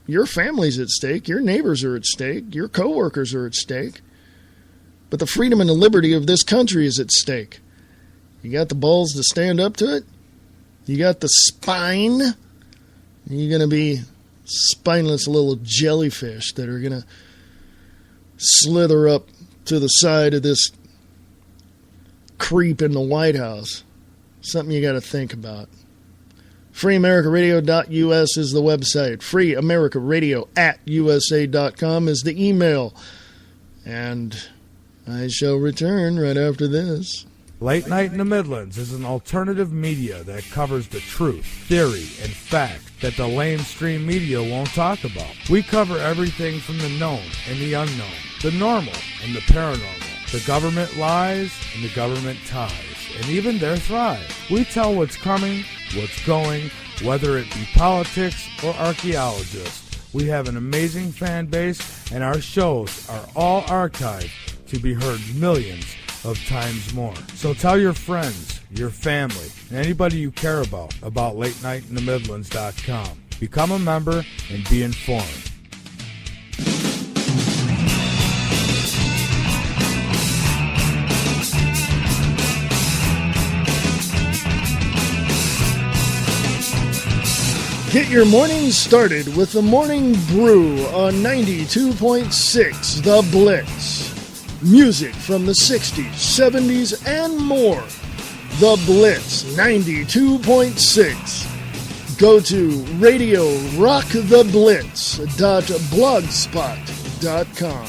Your family's at stake. Your neighbors are at stake. Your coworkers are at stake. But the freedom and the liberty of this country is at stake. You got the balls to stand up to it? You got the spine? You're going to be spineless little jellyfish that are going to slither up to the side of this creep in the White House. something you got to think about. FreeAmericaRadio.us is the website. FreeAmericaRadio@USA.com is the email. And I shall return right after this. Late Night in the Midlands is an alternative media that covers the truth, theory, and fact that the lamestream media won't talk about. We cover everything from the known and the unknown, the normal and the paranormal, the government lies and the government ties, and even their thrive. We tell what's coming, what's going, whether it be politics or archaeologists. We have an amazing fan base, and our shows are all archived to be heard millions of times more. So tell your friends, your family, and anybody you care about LateNightInTheMidlands.com. Become a member and be informed. Get your morning started with the Morning Brew on 92.6 The Blitz. Music from the 60s, 70s, and more. The Blitz 92.6. Go to RadioRockTheBlitz.blogspot.com.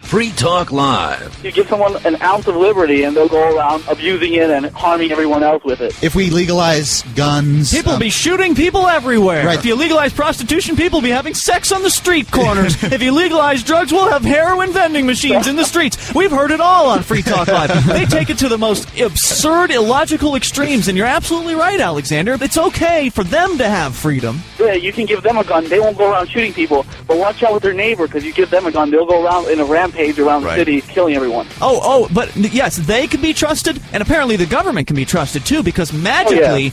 Free Talk Live. You give someone an ounce of liberty and they'll go around abusing it and harming everyone else with it. If we legalize guns... People will be shooting people everywhere. Right. If you legalize prostitution, people will be having sex on the street corners. If you legalize drugs, we'll have heroin vending machines in the streets. We've heard it all on Free Talk Live. They take it to the most absurd, illogical extremes, and you're absolutely right, Alexander. It's okay for them to have freedom. Yeah, you can give them a gun. They won't go around shooting people. But watch out with their neighbor, because you give them a gun, they'll go around in a rampage around the city, killing everyone. But yes, they can be trusted, and apparently the government can be trusted too, because magically,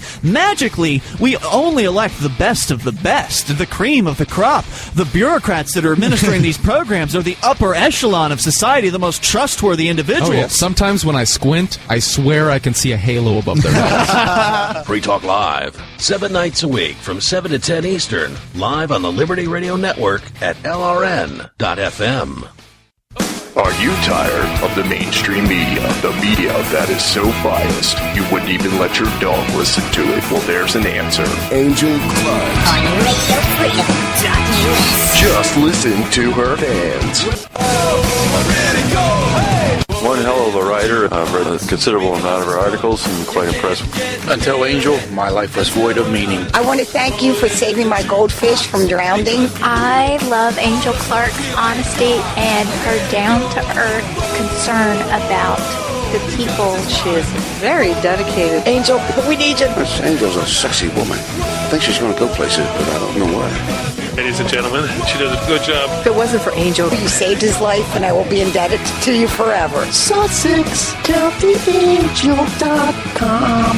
we only elect the best of the best, the cream of the crop. The bureaucrats that are administering these programs are the upper echelon of society, the most trustworthy individuals. Oh, yeah. Sometimes when I squint, I swear I can see a halo above their heads. Free Talk Live, 7 nights a week from 7 to 10 Eastern, live on the Liberty Radio Network at LRN.FM. Are you tired of the mainstream media? The media that is so biased, you wouldn't even let your dog listen to it? Well, there's an answer. Angel Clark. On RadioFreedom.us. Just listen to her fans. One hell of a writer. I've read a considerable amount of her articles and quite impressed. Until Angel, my life was void of meaning. I want to thank you for saving my goldfish from drowning. I love Angel Clark's honesty and her down-to-earth concern about the people. She is very dedicated. Angel, we need you. Angel's a sexy woman. I think she's going to go places, but I don't know why. Ladies and gentlemen, she does a good job. If it wasn't for Angel, you saved his life, and I will be indebted to you forever. Sussex, CountyAngel.com.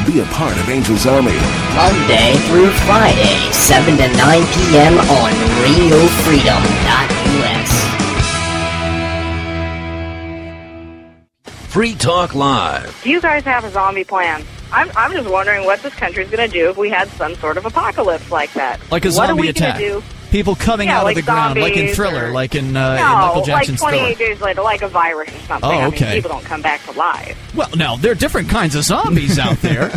Be a part of Angel's Army. Monday through Friday, 7 to 9 p.m. on RadioFreedom.us. Free Talk Live. Do you guys have a zombie plan? I'm just wondering what this country's going to do if we had some sort of apocalypse like that. Like a zombie attack. What are we going to do? People coming out of the ground, like in Thriller, like in Michael Jackson's like 28 Thriller. days later, like a virus or something. Oh, okay. I mean, people don't come back to life. Well, now, there are different kinds of zombies out there.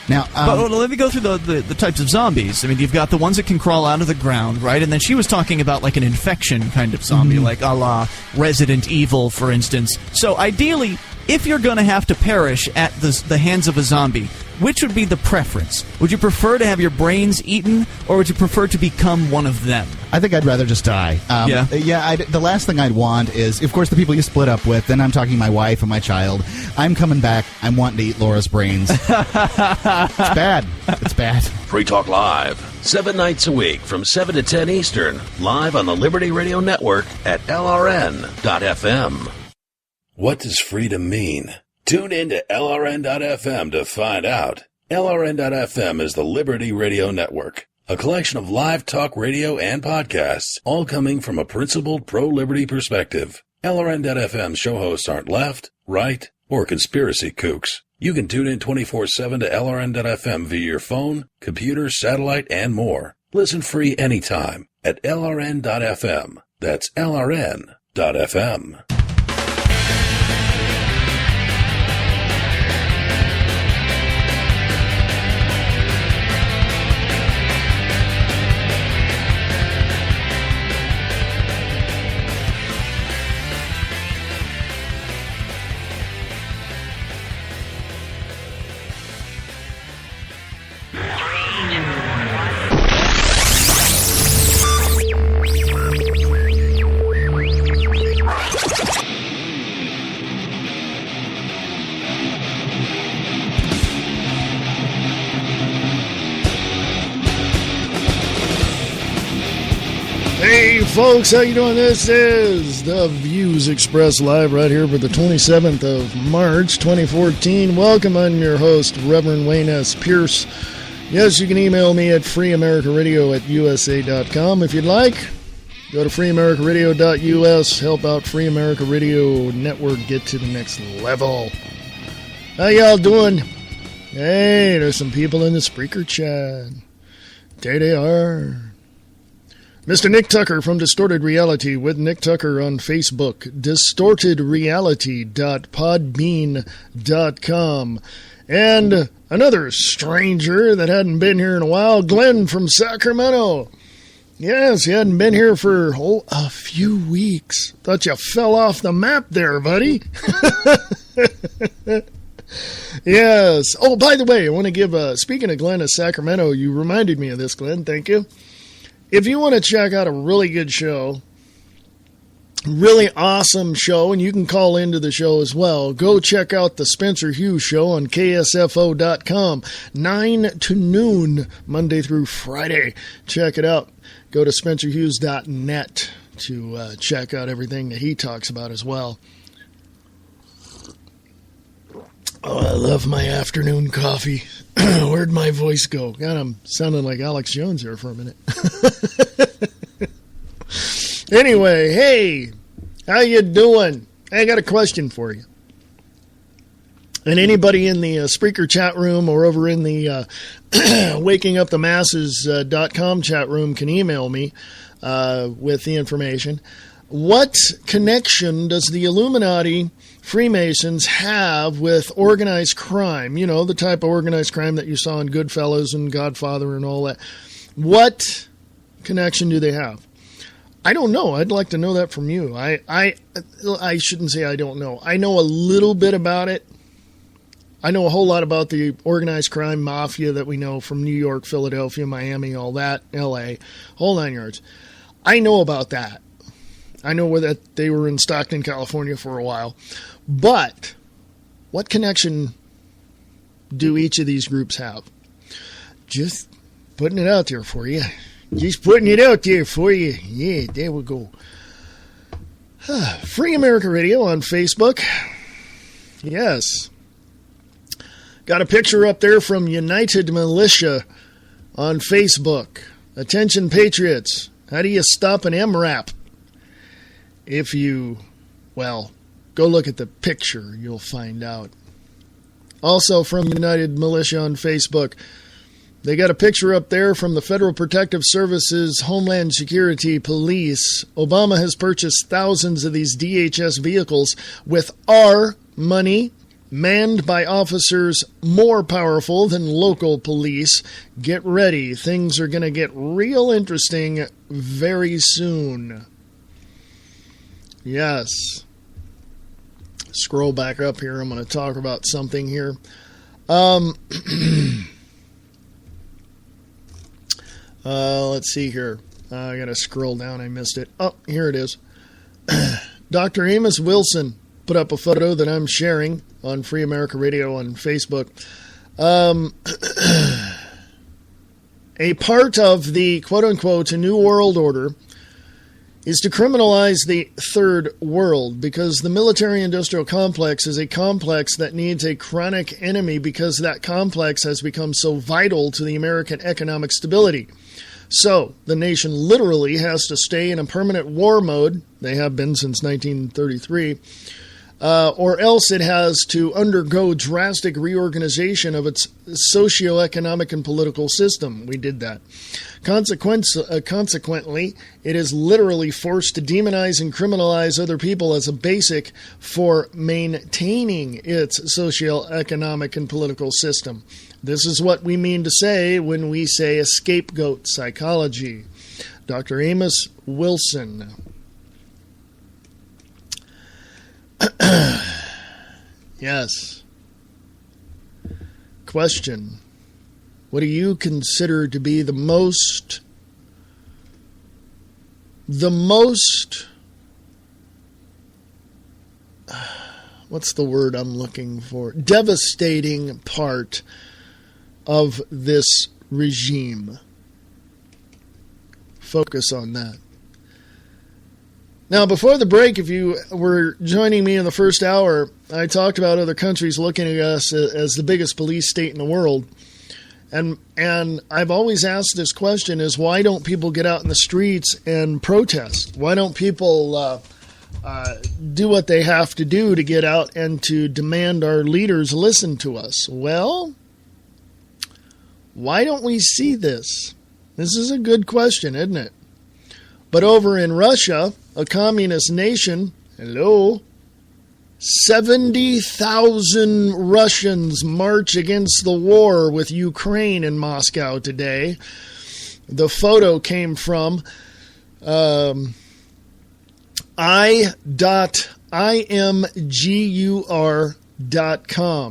Now, but let me go through the types of zombies. I mean, you've got the ones that can crawl out of the ground, right? And then she was talking about like an infection kind of zombie, like a la Resident Evil, for instance. So ideally, if you're going to have to perish at the hands of a zombie, which would be the preference? Would you prefer to have your brains eaten, or would you prefer to become one of them? I think I'd rather just die. The last thing I'd want is, of course, the people you split up with, then I'm talking my wife and my child. I'm coming back. I'm wanting to eat Laura's brains. It's bad. It's bad. Free Talk Live, 7 nights a week from 7 to 10 Eastern, live on the Liberty Radio Network at LRN.FM. What does freedom mean? Tune in to LRN.FM to find out. LRN.FM is the Liberty Radio Network, a collection of live talk radio and podcasts, all coming from a principled pro-liberty perspective. LRN.FM show hosts aren't left, right, or conspiracy kooks. You can tune in 24/7 to LRN.FM via your phone, computer, satellite, and more. Listen free anytime at LRN.FM. That's LRN.FM. Hey folks, how you doing? This is the Views Expressed live right here for the 27th of March 2014. Welcome, I'm your host, Reverend Wayne S. Pierce. Yes, you can email me at freeamericaradio@usa.com if you'd like. Go to freeamericaradio.us, help out Free America Radio Network get to the next level. How y'all doing? Hey, there's some people in the Spreaker chat. There they are. Mr. Nick Tucker from Distorted Reality with Nick Tucker on Facebook, distortedreality.podbean.com. And another stranger that hadn't been here in a while, Glenn from Sacramento. Yes, he hadn't been here for a few weeks. Thought you fell off the map there, buddy. Yes. Oh, by the way, I want to give, speaking of Glenn of Sacramento, you reminded me of this, Glenn. Thank you. If you want to check out a really good show, really awesome show, and you can call into the show as well, go check out the Spencer Hughes Show on KSFO.com, 9 to noon, Monday through Friday. Check it out. Go to SpencerHughes.net to check out everything that he talks about as well. Oh, I love my afternoon coffee. Where'd my voice go? God, I'm sounding like Alex Jones here for a minute. Anyway, hey, how you doing? I got a question for you. And anybody in the Spreaker chat room or over in the wakingupthemasses.com chat room can email me with the information. What connection does the Illuminati Freemasons have with organized crime? You know, the type of organized crime that you saw in Goodfellas and Godfather and all that. What connection do they have? I don't know. I'd like to know that from you. I shouldn't say I don't know. I know a little bit about it. I know a whole lot about the organized crime mafia that we know from New York, Philadelphia, Miami, all that, L.A., whole 9 yards. I know about that. I know that they were in Stockton, California for a while. But what connection do each of these groups have? Just putting it out there for you. Just putting it out there for you. Yeah, there we go. Free America Radio on Facebook. Yes. Got a picture up there from United Militia on Facebook. Attention, Patriots. How do you stop an MRAP? If you, well, go look at the picture, you'll find out. Also from United Militia on Facebook, they got a picture up there from the Federal Protective Services Homeland Security Police. Obama has purchased thousands of these DHS vehicles with our money, manned by officers more powerful than local police. Get ready. Things are going to get real interesting very soon. Yes. Scroll back up here. I'm going to talk about something here. Let's see here. I got to scroll down. I missed it. Oh, here it is. Dr. Amos Wilson put up a photo that I'm sharing on Free America Radio on Facebook. A part of the quote-unquote New World Order is to criminalize the third world, because the military-industrial complex is a complex that needs a chronic enemy, because that complex has become so vital to the American economic stability. So the nation literally has to stay in a permanent war mode. They have been since 1933. or else it has to undergo drastic reorganization of its socioeconomic and political system. We did that. Consequently, it is literally forced to demonize and criminalize other people as a basic for maintaining its socioeconomic and political system. This is what we mean to say when we say a scapegoat psychology. Dr. Amos Wilson. Yes. Question. What do you consider to be the most what's the word I'm looking for? Devastating part of this regime? Focus on that. Now, before the break, if you were joining me in the first hour, I talked about other countries looking at us as the biggest police state in the world. And I've always asked this question is, why don't people get out in the streets and protest? Why don't people do what they have to do to get out and to demand our leaders listen to us? Well, why don't we see this? This is a good question, isn't it? But over in Russia, a communist nation, 70,000 Russians march against the war with Ukraine in Moscow today. The photo came from imgur.com.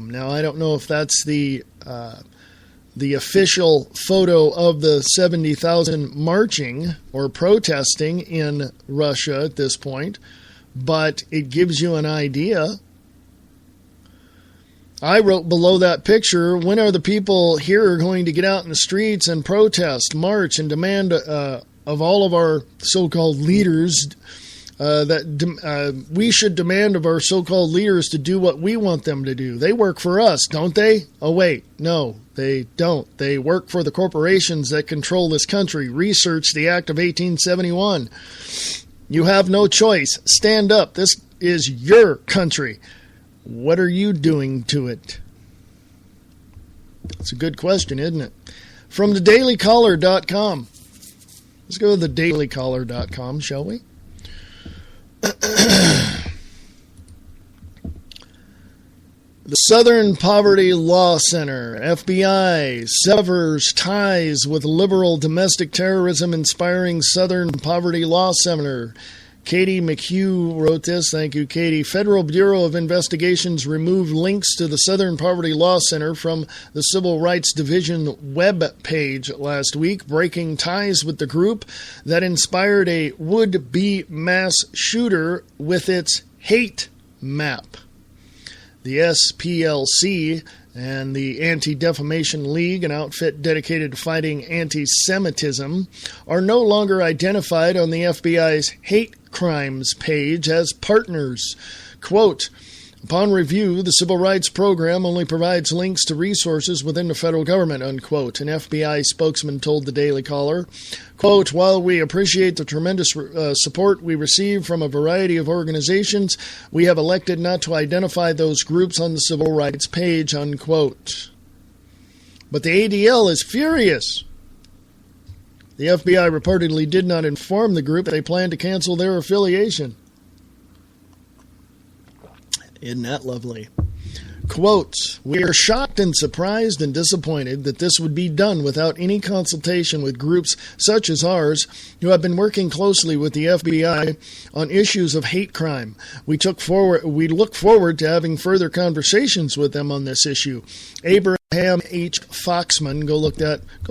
Now, I don't know if that's the official photo of the 70,000 marching or protesting in Russia at this point, but it gives you an idea. I wrote below that picture, when are the people here going to get out in the streets and protest, march, and demand of all of our so-called leaders that we should demand of our so-called leaders to do what we want them to do. They work for us, don't they? Oh, wait, no, they don't. They work for the corporations that control this country. Research the Act of 1871. You have no choice. Stand up. This is your country. What are you doing to it? It's a good question, isn't it? From thedailycaller.com. Let's go to thedailycaller.com, shall we? The Southern Poverty Law Center, FBI, severs ties with liberal domestic terrorism inspiring Southern Poverty Law Center. Katie McHugh wrote this. Thank you, Katie. Federal Bureau of Investigations removed links to the Southern Poverty Law Center from the Civil Rights Division web page last week, breaking ties with the group that inspired a would-be mass shooter with its hate map. The SPLC and the Anti-Defamation League, an outfit dedicated to fighting anti-Semitism, are no longer identified on the FBI's hate crimes page as partners. Quote, upon review, the Civil Rights Program only provides links to resources within the federal government, unquote. An FBI spokesman told the Daily Caller, quote, while we appreciate the tremendous support we receive from a variety of organizations, we have elected not to identify those groups on the Civil Rights page, unquote. But the ADL is furious. The FBI reportedly did not inform the group they plan to cancel their affiliation. Isn't that lovely? Quote, we are shocked and surprised and disappointed that this would be done without any consultation with groups such as ours who have been working closely with the FBI on issues of hate crime. We look forward to having further conversations with them on this issue. Abraham H. Foxman, go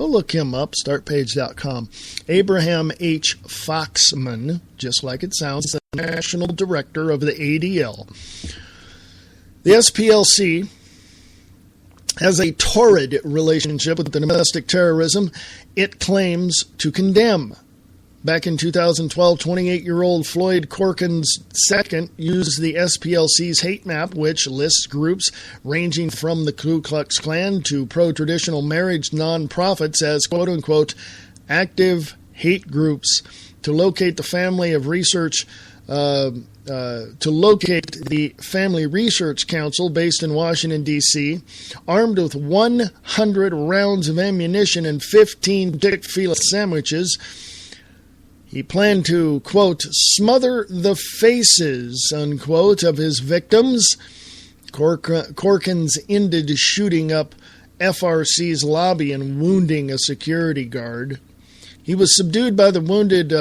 look him up, startpage.com. Abraham H. Foxman, just like it sounds, the national director of the ADL. The SPLC has a torrid relationship with the domestic terrorism it claims to condemn. Back in 2012, 28-year-old Floyd Corkins II used the SPLC's hate map, which lists groups ranging from the Ku Klux Klan to pro-traditional marriage nonprofits as quote-unquote active hate groups, to locate the family of research to locate the Family Research Council based in Washington, D.C., armed with 100 rounds of ammunition and 15 Dick Fila sandwiches. He planned to, quote, smother the faces, unquote, of his victims. Corkins ended shooting up FRC's lobby and wounding a security guard. He was subdued by the wounded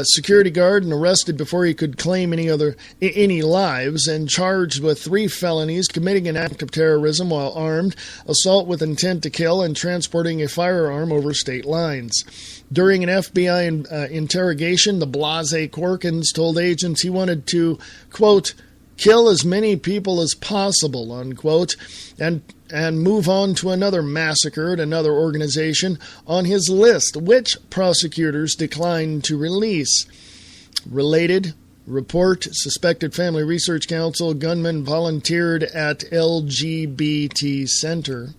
security guard and arrested before he could claim any lives, and charged with 3 felonies: committing an act of terrorism while armed, assault with intent to kill, and transporting a firearm over state lines. During an FBI interrogation, the blasé Corkins told agents he wanted to, quote, kill as many people as possible, unquote, and move on to another massacre at another organization on his list, which prosecutors declined to release. Related report, suspected Family Research Council gunman volunteered at LGBT Center.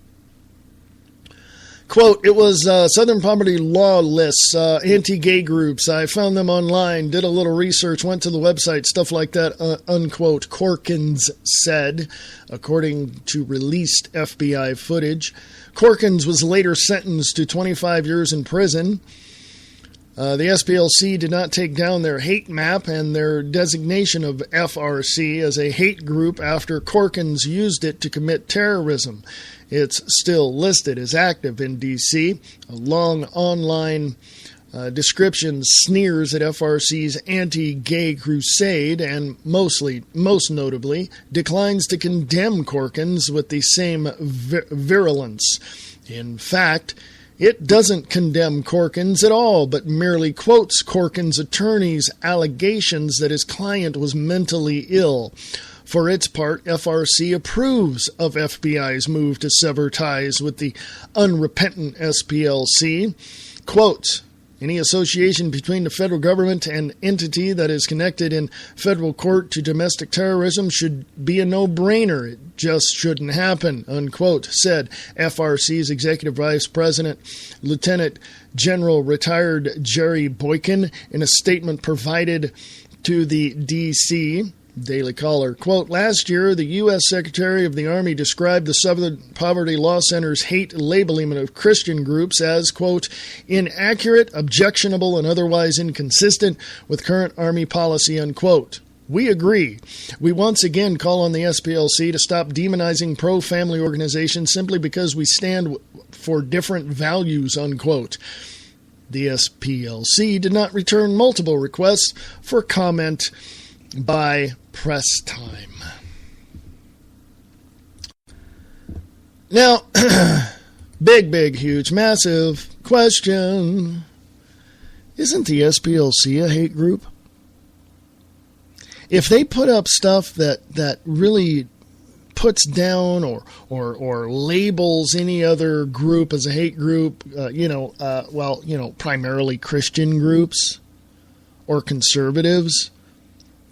Quote, it was Southern Poverty Law lists, anti-gay groups. I found them online, did a little research, went to the website, stuff like that, unquote, Corkins said, according to released FBI footage. Corkins was later sentenced to 25 years in prison. The SPLC did not take down their hate map and their designation of FRC as a hate group after Corkins used it to commit terrorism. It's still listed as active in D.C. A long online description sneers at FRC's anti-gay crusade and most notably declines to condemn Corkins with the same virulence. In fact, it doesn't condemn Corkins at all, but merely quotes Corkins' attorney's allegations that his client was mentally ill. For its part, FRC approves of FBI's move to sever ties with the unrepentant SPLC. Quote, any association between the federal government and entity that is connected in federal court to domestic terrorism should be a no-brainer. It just shouldn't happen, unquote, said FRC's Executive Vice President, Lieutenant General retired Jerry Boykin, in a statement provided to the D.C. Daily Caller. Quote, last year, the U.S. Secretary of the Army described the Southern Poverty Law Center's hate labeling of Christian groups as, quote, inaccurate, objectionable, and otherwise inconsistent with current Army policy, unquote. We agree. We once again call on the SPLC to stop demonizing pro-family organizations simply because we stand for different values, unquote. The SPLC did not return multiple requests for comment by press time. Now, big, huge, massive question. Isn't the SPLC a hate group? If they put up stuff that really puts down or labels any other group as a hate group, primarily Christian groups or conservatives,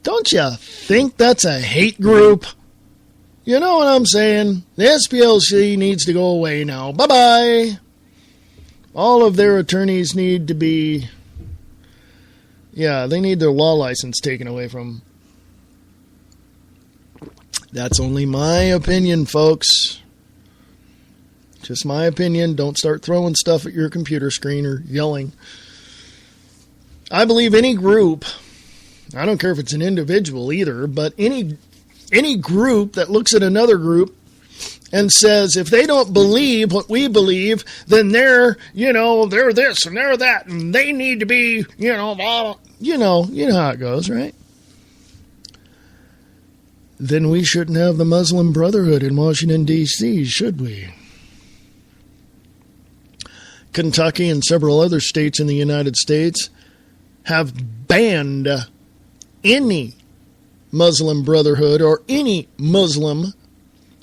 don't you think that's a hate group? You know what I'm saying? The SPLC needs to go away now. Bye-bye. All of their attorneys need to be... they need their law license taken away from them. That's only my opinion, folks. Just my opinion. Don't start throwing stuff at your computer screen or yelling. I believe any group... I don't care if it's an individual either, but any group that looks at another group and says, if they don't believe what we believe, then they're this and they're that, and they need to be, blah. You know how it goes, right? Then we shouldn't have the Muslim Brotherhood in Washington, D.C., should we? Kentucky and several other states in the United States have banned any Muslim Brotherhood or any Muslim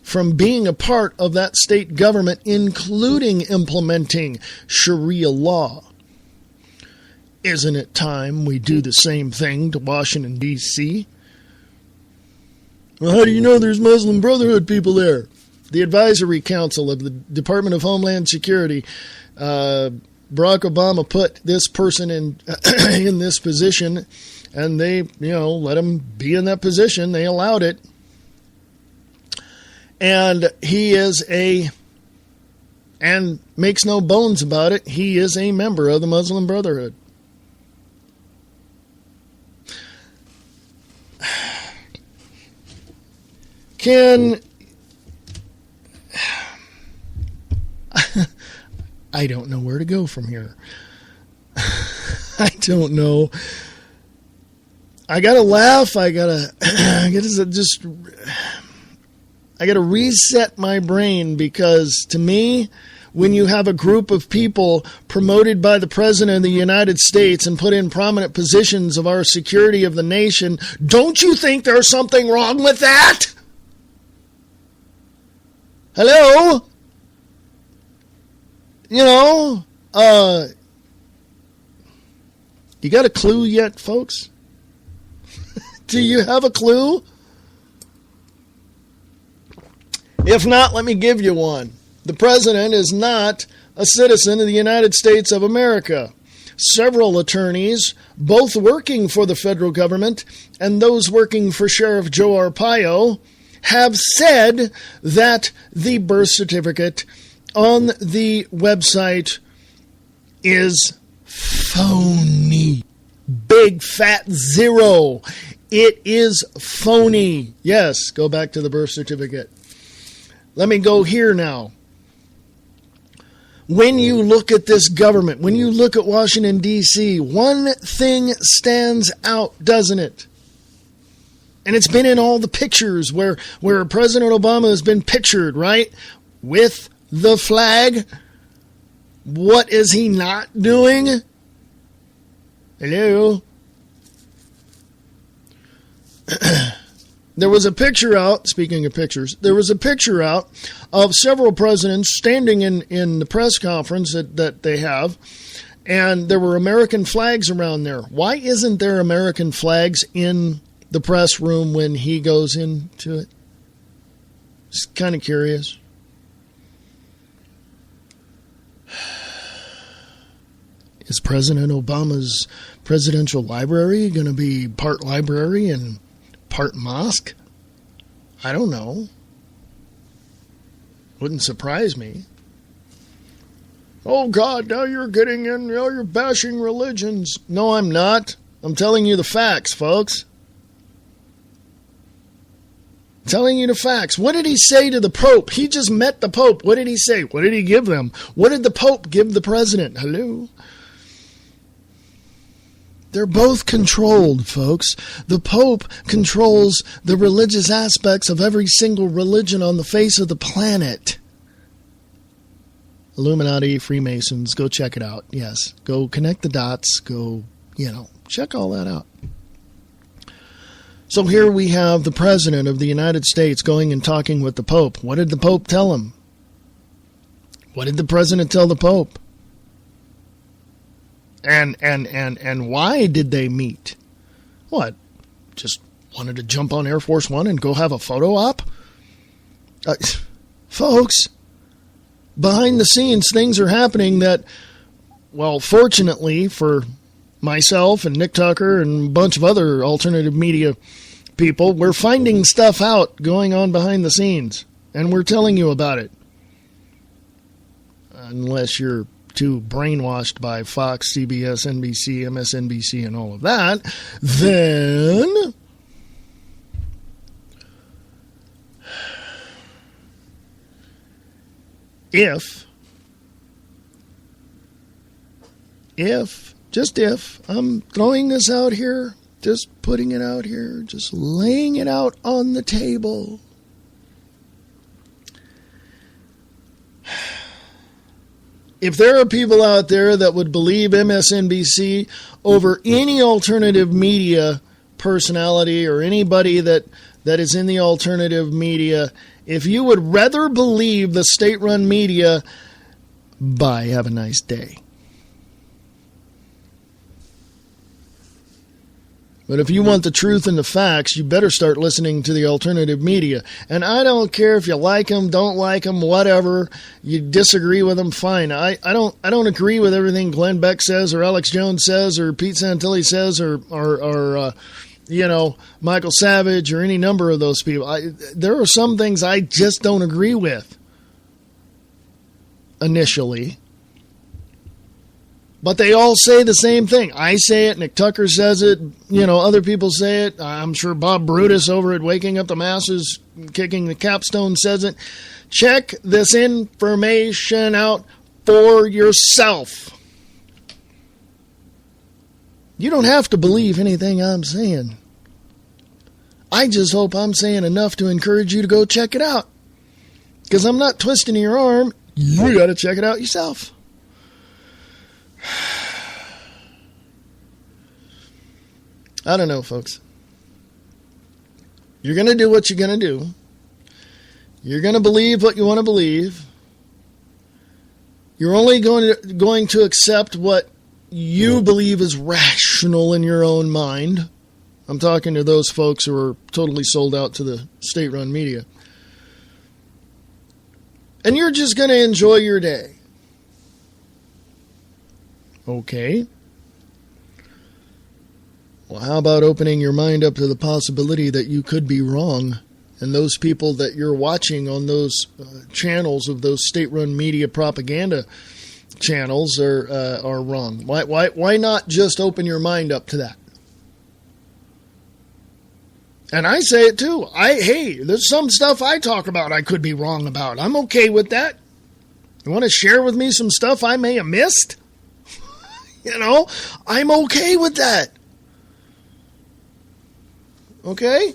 from being a part of that state government, including implementing Sharia law. Isn't it time we do the same thing to Washington, D.C.? Well, how do you know there's Muslim Brotherhood people there? The Advisory Council of the Department of Homeland Security, Barack Obama put this person in this position and they, let him be in that position. They allowed it. And he is and makes no bones about it, he is a member of the Muslim Brotherhood. I don't know where to go from here. I don't know. I gotta laugh. I gotta reset my brain, because to me, when you have a group of people promoted by the President of the United States and put in prominent positions of our security of the nation, don't you think there's something wrong with that? Hello? You got a clue yet, folks? Do you have a clue? If not, let me give you one. The president is not a citizen of the United States of America. Several attorneys, both working for the federal government and those working for Sheriff Joe Arpaio, have said that the birth certificate on the website is phony. Big fat zero. It is phony. Yes, go back to the birth certificate. Let me go here now. When you look at this government, when you look at Washington, D.C., one thing stands out, doesn't it? And it's been in all the pictures where President Obama has been pictured, right? With the flag. What is he not doing? Hello? There was a picture out, speaking of pictures, there was a picture out of several presidents standing in the press conference that they have, and there were American flags around there. Why isn't there American flags in the press room when he goes into it? Just kind of curious. Is President Obama's presidential library going to be part library and part mosque? I don't know. Wouldn't surprise me. Oh, God, now you're getting in, you're bashing religions. No, I'm not. I'm telling you the facts, folks. Telling you the facts. What did he say to the Pope? He just met the Pope. What did he say? What did he give them? What did the Pope give the president? Hello? They're both controlled, folks. The Pope controls the religious aspects of every single religion on the face of the planet. Illuminati, Freemasons, go check it out. Yes, go connect the dots. Go, check all that out. So here we have the President of the United States going and talking with the Pope. What did the Pope tell him? What did the President tell the Pope? And why did they meet? What? Just wanted to jump on Air Force One and go have a photo op? Folks, behind the scenes, things are happening that, well, fortunately for myself and Nick Tucker and a bunch of other alternative media people, we're finding stuff out going on behind the scenes, and we're telling you about it. Unless you're too brainwashed by Fox, CBS, NBC, MSNBC, and all of that, then if, I'm throwing this out here, just putting it out here, just laying it out on the table. If there are people out there that would believe MSNBC over any alternative media personality or anybody that is in the alternative media, if you would rather believe the state-run media, bye, have a nice day. But if you want the truth and the facts, you better start listening to the alternative media. And I don't care if you like them, don't like them, whatever. You disagree with them, fine. I don't agree with everything Glenn Beck says or Alex Jones says or Pete Santilli says or Michael Savage or any number of those people. There are some things I just don't agree with initially. But they all say the same thing. I say it, Nick Tucker says it, other people say it. I'm sure Bob Brutus over at Waking Up the Masses, Kicking the Capstone says it. Check this information out for yourself. You don't have to believe anything I'm saying. I just hope I'm saying enough to encourage you to go check it out. Because I'm not twisting your arm. You got to check it out yourself. I don't know, folks. You're going to do what you're going to do. You're going to believe what you want to believe. You're only going to accept what you believe is rational in your own mind. I'm talking to those folks who are totally sold out to the state-run media. And you're just going to enjoy your day. Okay. Well, how about opening your mind up to the possibility that you could be wrong, and those people that you're watching on those channels of those state-run media propaganda channels are wrong? Why not just open your mind up to that? And I say it too. Hey, there's some stuff I talk about I could be wrong about. I'm okay with that. You want to share with me some stuff I may have missed? I'm okay with that. Okay?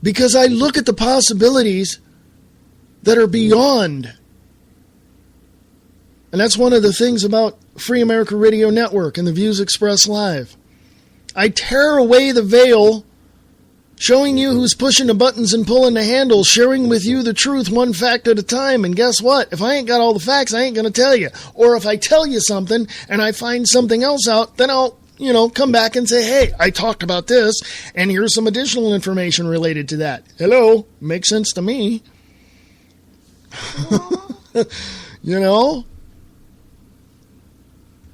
Because I look at the possibilities that are beyond. And that's one of the things about Free America Radio Network and the Views Expressed Live. I tear away the veil, showing you who's pushing the buttons and pulling the handles, sharing with you the truth one fact at a time. And guess what? If I ain't got all the facts, I ain't going to tell you. Or if I tell you something and I find something else out, then I'll, come back and say, hey, I talked about this, and here's some additional information related to that. Hello? Makes sense to me.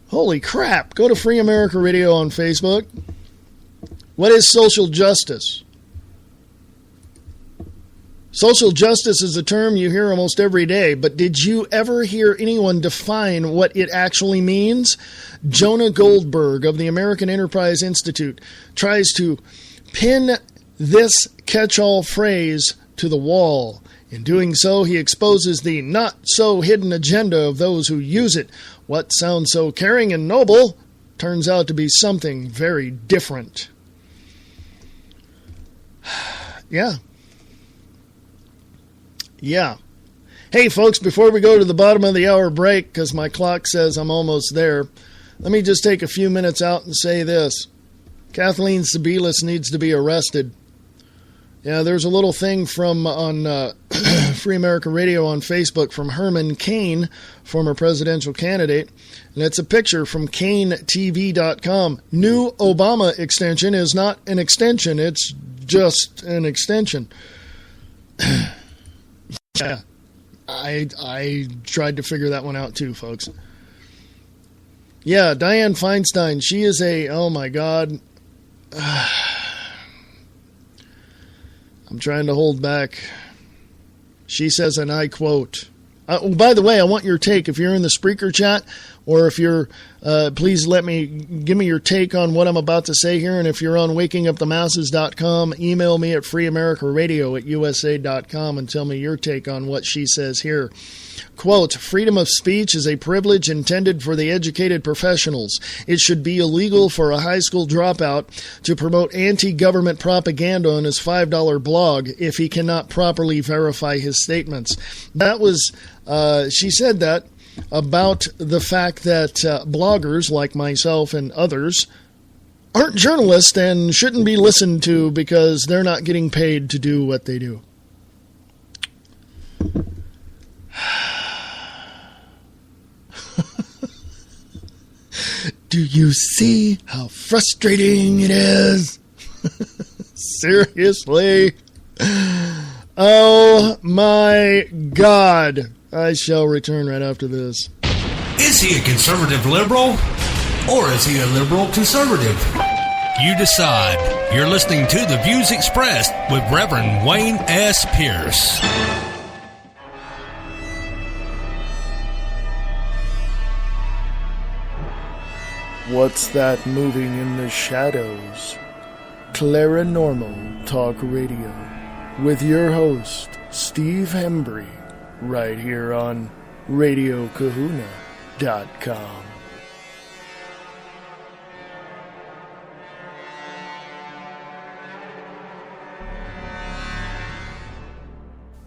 Holy crap. Go to Free America Radio on Facebook. What is social justice? Social justice is a term you hear almost every day, but did you ever hear anyone define what it actually means? Jonah Goldberg of the American Enterprise Institute tries to pin this catch-all phrase to the wall. In doing so, he exposes the not-so-hidden agenda of those who use it. What sounds so caring and noble turns out to be something very different. Yeah. Hey, folks, before we go to the bottom of the hour break, because my clock says I'm almost there, let me just take a few minutes out and say this. Kathleen Sebelius needs to be arrested. Yeah, there's a little thing on Free America Radio on Facebook from Herman Cain, former presidential candidate, and it's a picture from CainTV.com. New Obama extension is not an extension, it's just an extension. Yeah, I tried to figure that one out too, folks. Yeah, Dianne Feinstein, she is oh my God. I'm trying to hold back. She says, and I quote, by the way, I want your take. If you're in the Spreaker chat, or if you're, please give me your take on what I'm about to say here. And if you're on wakingupthemasses.com, email me at freeamericaradio@usa.com and tell me your take on what she says here. Quote, freedom of speech is a privilege intended for the educated professionals. It should be illegal for a high school dropout to promote anti-government propaganda on his $5 blog if he cannot properly verify his statements. That was, she said that about the fact that bloggers like myself and others aren't journalists and shouldn't be listened to because they're not getting paid to do what they do. Do you see how frustrating it is? Seriously? Oh my God. I shall return right after this. Is he a conservative liberal? Or is he a liberal conservative? You decide. You're listening to The Views Expressed with Reverend Wayne S. Pierce. What's that moving in the shadows? Claranormal Talk Radio with your host, Steve Hembry, right here on RadioKahuna.com.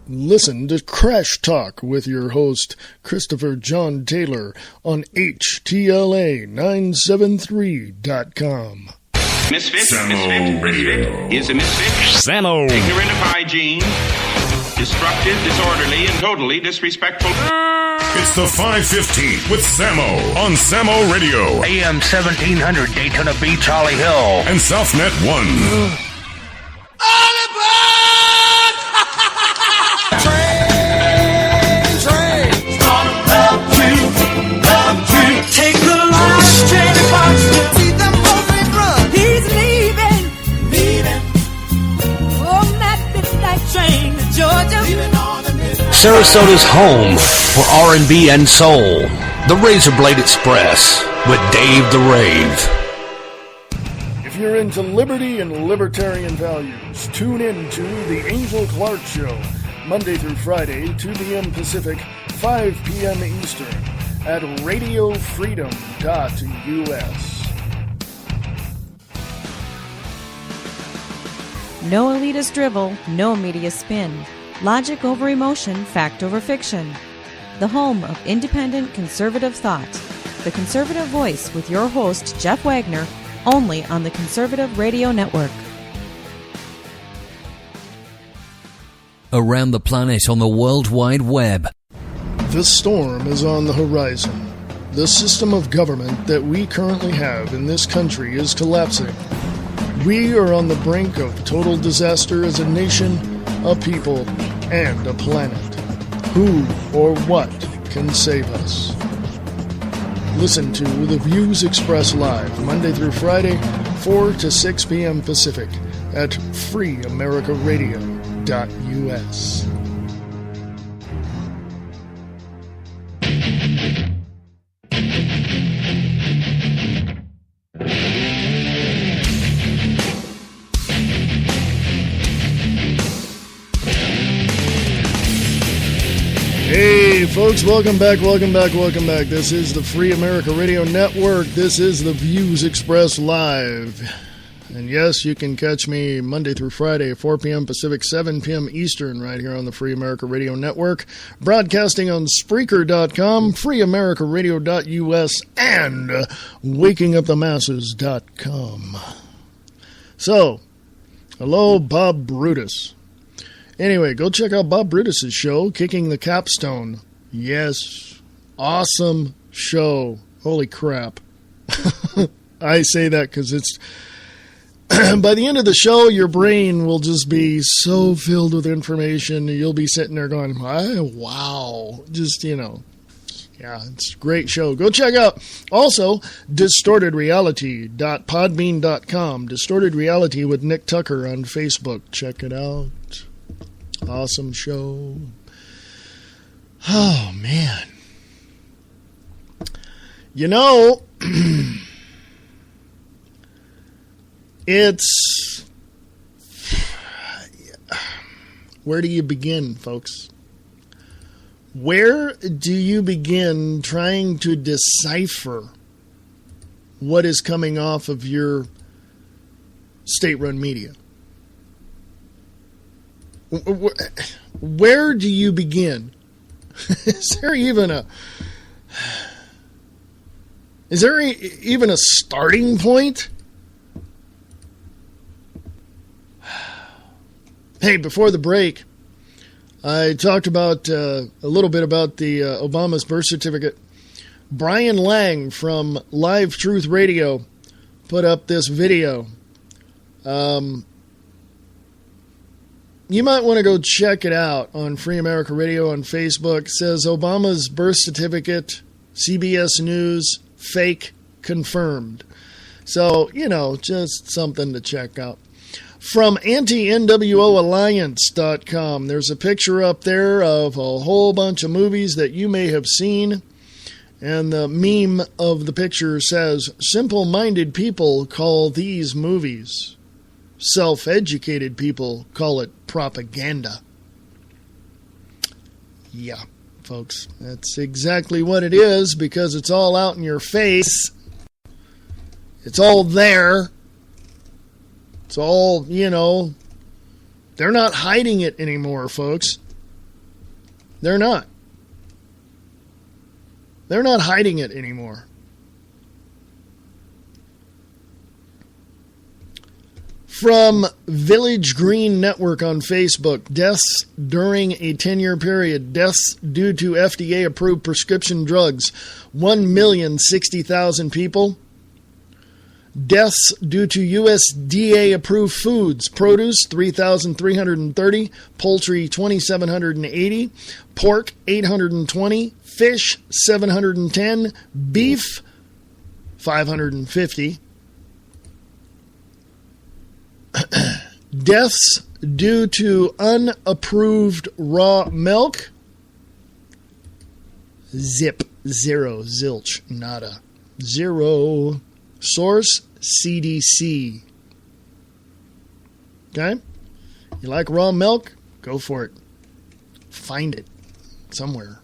Listen to Crash Talk with your host, Christopher John Taylor, on HTLA973.com. Misfit is a misfit. Samo. Ignorant of hygiene, destructive, disorderly, and totally disrespectful. It's the 5:15 with Samo on Samo Radio. AM 1700 Daytona Beach, Holly Hill. And Southnet 1. Take the last train to Boston. See the moment run. He's leaving. On that midnight train to Georgia. Sarasota's home for R&B and soul. The Razor Blade Express with Dave the Rave. If you're into liberty and libertarian values, tune in to The Angel Clark Show, Monday through Friday, 2 p.m. Pacific, 5 p.m. Eastern, at radiofreedom.us. No elitist drivel, no media spin. Logic over emotion, fact over fiction. The home of independent conservative thought. The Conservative Voice with your host, Jeff Wagner, only on the Conservative Radio Network. Around the planet on the World Wide Web. The storm is on the horizon. The system of government that we currently have in this country is collapsing. We are on the brink of total disaster as a nation, a people, and a planet. Who or what can save us? Listen to The Views Express live, Monday through Friday, 4 to 6 p.m. Pacific, at freeamericaradio.us. Hey folks, welcome back. This is the Free America Radio Network. This is the Views Express Live. And yes, you can catch me Monday through Friday, 4 p.m. Pacific, 7 p.m. Eastern, right here on the Free America Radio Network. Broadcasting on Spreaker.com, freeamericaradio.us, and wakingupthemasses.com. So, hello, Bob Brutus. Anyway, go check out Bob Brutus's show, Kicking the Capstone. Yes, awesome show. Holy crap. I say that because it's... by the end of the show, your brain will just be so filled with information. You'll be sitting there going, wow. Just, yeah, it's a great show. Go check out also distortedreality.podbean.com. Distorted Reality with Nick Tucker on Facebook. Check it out. Awesome show. Oh, man. It's... where do you begin, folks? Where do you begin trying to decipher what is coming off of your state-run media? Where do you begin? Is there even a starting point? Hey, before the break, I talked about a little bit about the Obama's birth certificate. Brian Lang from Live Truth Radio put up this video. You might want to go check it out on Free America Radio on Facebook. It says Obama's birth certificate, CBS News, fake, confirmed. So, just something to check out. From anti-NWOalliance.com, there's a picture up there of a whole bunch of movies that you may have seen. And the meme of the picture says, simple-minded people call these movies. Self-educated people call it propaganda. Yeah, folks, that's exactly what it is, because it's all out in your face. It's all there. It's all, they're not hiding it anymore, folks. They're not. They're not hiding it anymore. From Village Green Network on Facebook, deaths during a 10-year period. Deaths due to FDA-approved prescription drugs, 1,060,000 people. Deaths due to USDA-approved foods. Produce, 3,330. Poultry, 2,780. Pork, 820. Fish, 710. Beef, 550. Deaths due to unapproved raw milk. Zip. Zero. Zilch. Nada. Zero. Source, CDC. Okay? You like raw milk? Go for it. Find it somewhere.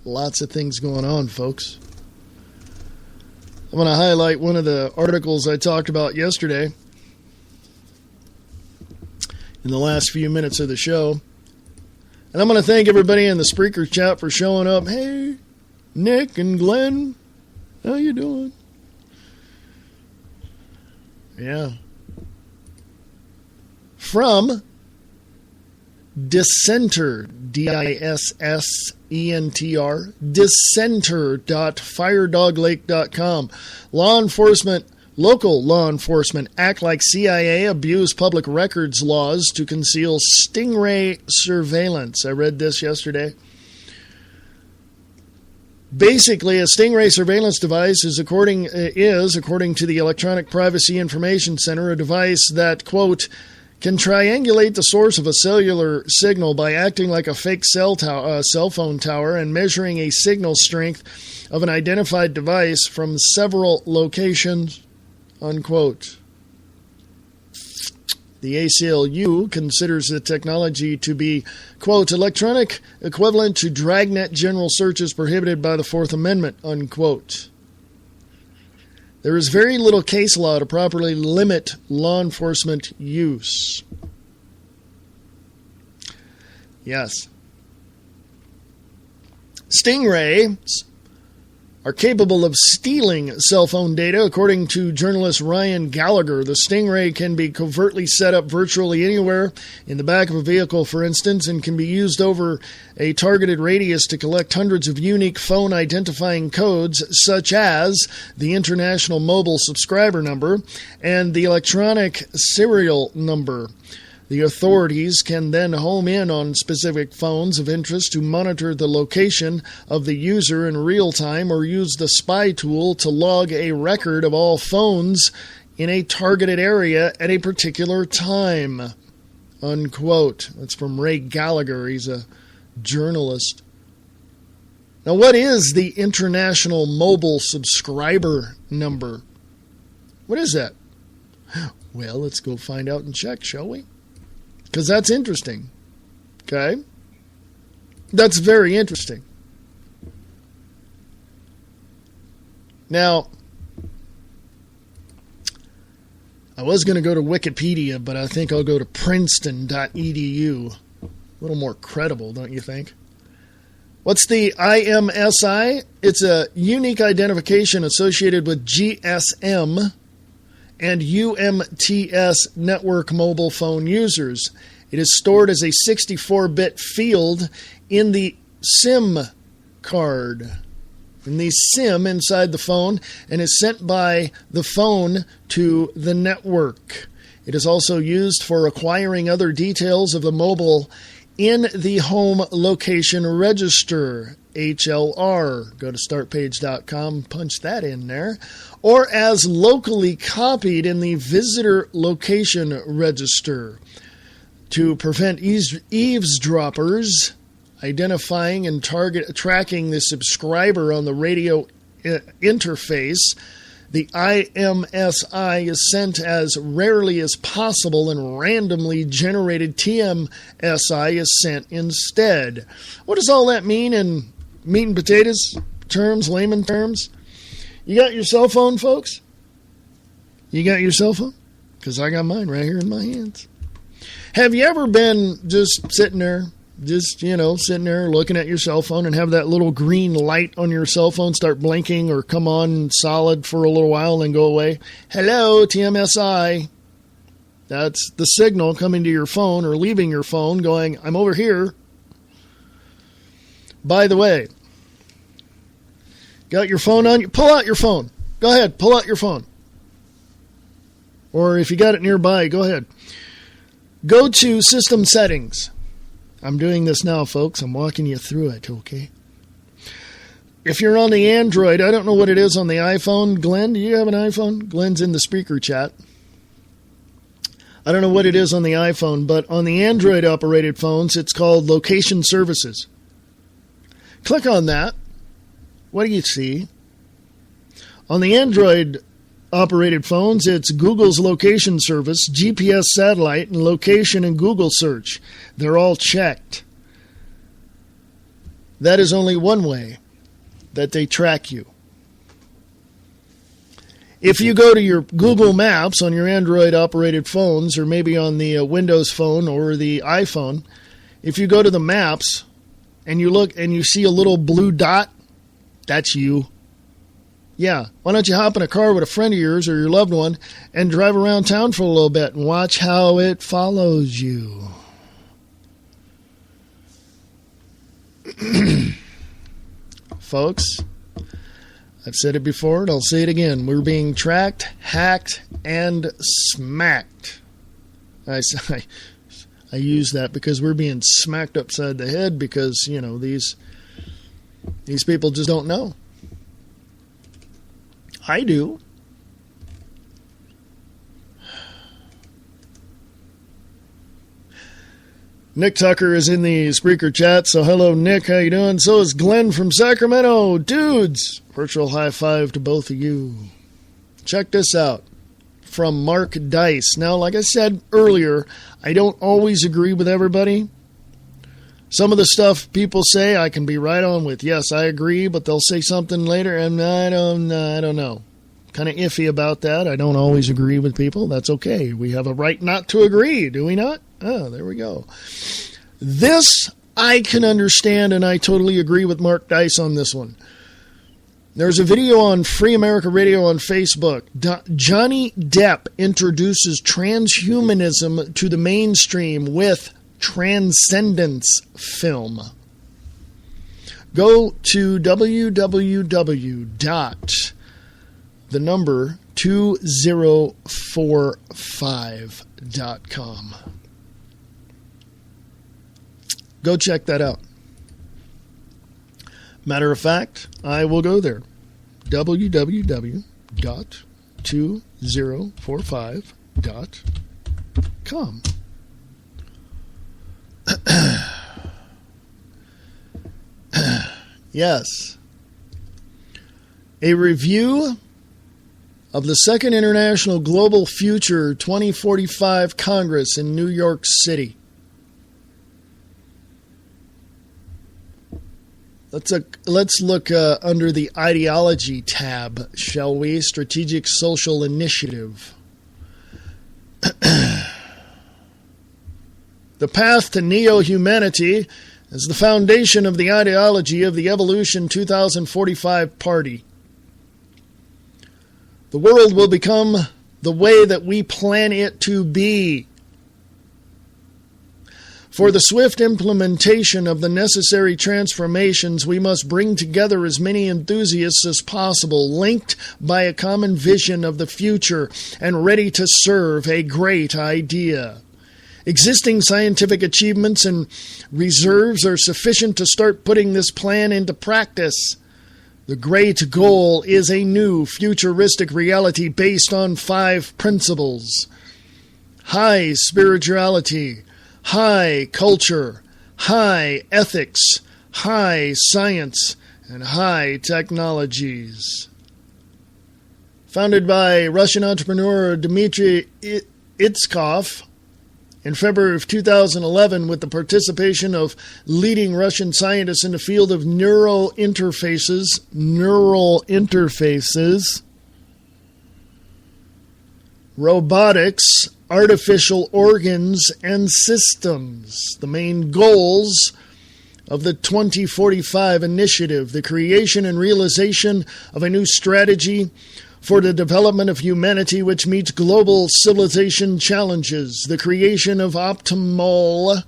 Lots of things going on, folks. I'm going to highlight one of the articles I talked about yesterday in the last few minutes of the show. And I'm going to thank everybody in the Spreaker chat for showing up. Hey, Nick and Glenn, how you doing? Yeah. From Dissenter, DISSENTR, dissenter.firedoglake.com. Local law enforcement act like CIA, abuse public records laws to conceal stingray surveillance. I read this yesterday. Basically, a stingray surveillance device is, according to the Electronic Privacy Information Center, a device that, quote, can triangulate the source of a cellular signal by acting like a fake cell phone tower and measuring a signal strength of an identified device from several locations, unquote. The ACLU considers the technology to be, quote, electronic equivalent to dragnet general searches prohibited by the Fourth Amendment, unquote. There is very little case law to properly limit law enforcement use. Yes. Stingrays are capable of stealing cell phone data, according to journalist Ryan Gallagher. The Stingray can be covertly set up virtually anywhere, in the back of a vehicle, for instance, and can be used over a targeted radius to collect hundreds of unique phone identifying codes, such as the international mobile subscriber number and the electronic serial number. The authorities can then home in on specific phones of interest to monitor the location of the user in real time, or use the spy tool to log a record of all phones in a targeted area at a particular time, unquote. That's from Ray Gallagher. He's a journalist. Now, what is the international mobile subscriber number? What is that? Well, let's go find out and check, shall we? Because that's interesting. Okay? That's very interesting. Now, I was going to go to Wikipedia, but I think I'll go to Princeton.edu. A little more credible, don't you think? What's the IMSI? It's a unique identification associated with GSM and UMTS network mobile phone users. It is stored as a 64-bit field in the SIM card, in the SIM inside the phone, and is sent by the phone to the network. It is also used for acquiring other details of the mobile in the home location register, HLR. Go to startpage.com, punch that in there. Or as locally copied in the visitor location register to prevent eavesdroppers identifying and tracking the subscriber on the radio interface. The IMSI is sent as rarely as possible, and randomly generated TMSI is sent instead. What does all that mean in meat and potatoes terms, layman terms? You got your cell phone, folks? You got your cell phone? Because I got mine right here in my hands. Have you ever been just sitting there looking at your cell phone and have that little green light on your cell phone start blinking or come on solid for a little while and then go away? Hello, TMSI. That's the signal coming to your phone or leaving your phone going, I'm over here. By the way, got your phone on you? Pull out your phone. Go ahead, pull out your phone. Or if you got it nearby, go ahead. Go to System Settings. I'm doing this now, folks. I'm walking you through it, okay? If you're on the Android, I don't know what it is on the iPhone. Glenn, do you have an iPhone? Glenn's in the Spreaker chat. I don't know what it is on the iPhone, but on the Android-operated phones, it's called Location Services. Click on that. What do you see? On the Android-operated phones, it's Google's location service, GPS satellite, and location and Google search. They're all checked. That is only one way that they track you. If you go to your Google Maps on your Android-operated phones, or maybe on the Windows phone or the iPhone, if you go to the maps and you look and you see a little blue dot, that's you. Yeah, why don't you hop in a car with a friend of yours or your loved one and drive around town for a little bit and watch how it follows you. Folks, I've said it before and I'll say it again. We're being tracked, hacked, and smacked. I use that because we're being smacked upside the head because, these people just don't know. I do. Nick Tucker is in the Spreaker chat, so hello, Nick. How you doing? So is Glenn from Sacramento. Dudes, virtual high five to both of you. Check this out from Mark Dice. Now, like I said earlier, I don't always agree with everybody. Some of the stuff people say I can be right on with. Yes, I agree, but they'll say something later, and I don't know. Kind of iffy about that. I don't always agree with people. That's okay. We have a right not to agree, do we not? Oh, there we go. This I can understand, and I totally agree with Mark Dice on this one. There's a video on Free America Radio on Facebook. Johnny Depp introduces transhumanism to the mainstream with Transcendence film. Go to www.2045.com. Go check that out. Matter of fact, I will go there. www.2045.com. Yes. A review of the Second International Global Future 2045 Congress in New York City. Let's look under the ideology tab, shall we? Strategic Social Initiative. The path to neo-humanity is the foundation of the ideology of the Evolution 2045 Party. The world will become the way that we plan it to be. For the swift implementation of the necessary transformations, we must bring together as many enthusiasts as possible, linked by a common vision of the future and ready to serve a great idea. Existing scientific achievements and reserves are sufficient to start putting this plan into practice. The great goal is a new futuristic reality based on 5 principles: high spirituality, high culture, high ethics, high science, and high technologies. Founded by Russian entrepreneur Dmitry Itskov in February of 2011 with the participation of leading Russian scientists in the field of neural interfaces, robotics, artificial organs, and systems. The main goals of the 2045 initiative: the creation and realization of a new strategy for the development of humanity which meets global civilization challenges, the creation of optimal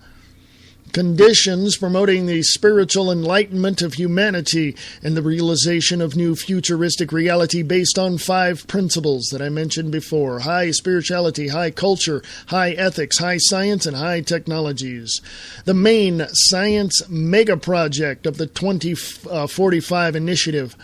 conditions promoting the spiritual enlightenment of humanity, and the realization of new futuristic reality based on 5 principles that I mentioned before: high spirituality, high culture, high ethics, high science, and high technologies. The main science mega project of the 2045 initiative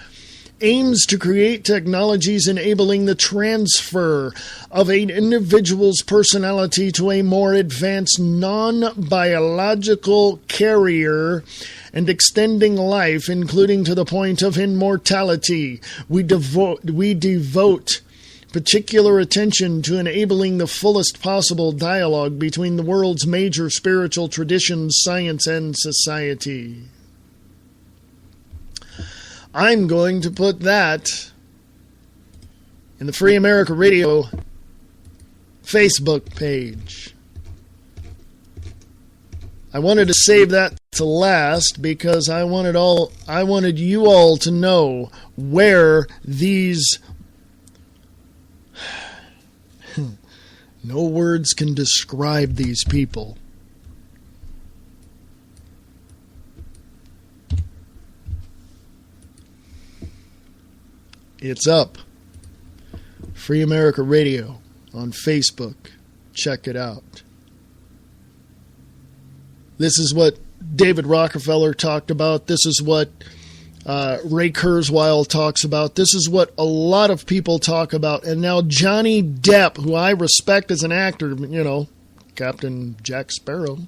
aims to create technologies enabling the transfer of an individual's personality to a more advanced non-biological carrier and extending life, including to the point of immortality. We devote particular attention to enabling the fullest possible dialogue between the world's major spiritual traditions, science, and society. I'm going to put that in the Free America Radio Facebook page. I wanted to save that to last because I wanted you all to know where these no words can describe these people. It's up. Free America Radio on Facebook. Check it out. This is what David Rockefeller talked about. This is what Ray Kurzweil talks about. This is what a lot of people talk about. And now Johnny Depp, who I respect as an actor, you know, Captain Jack Sparrow.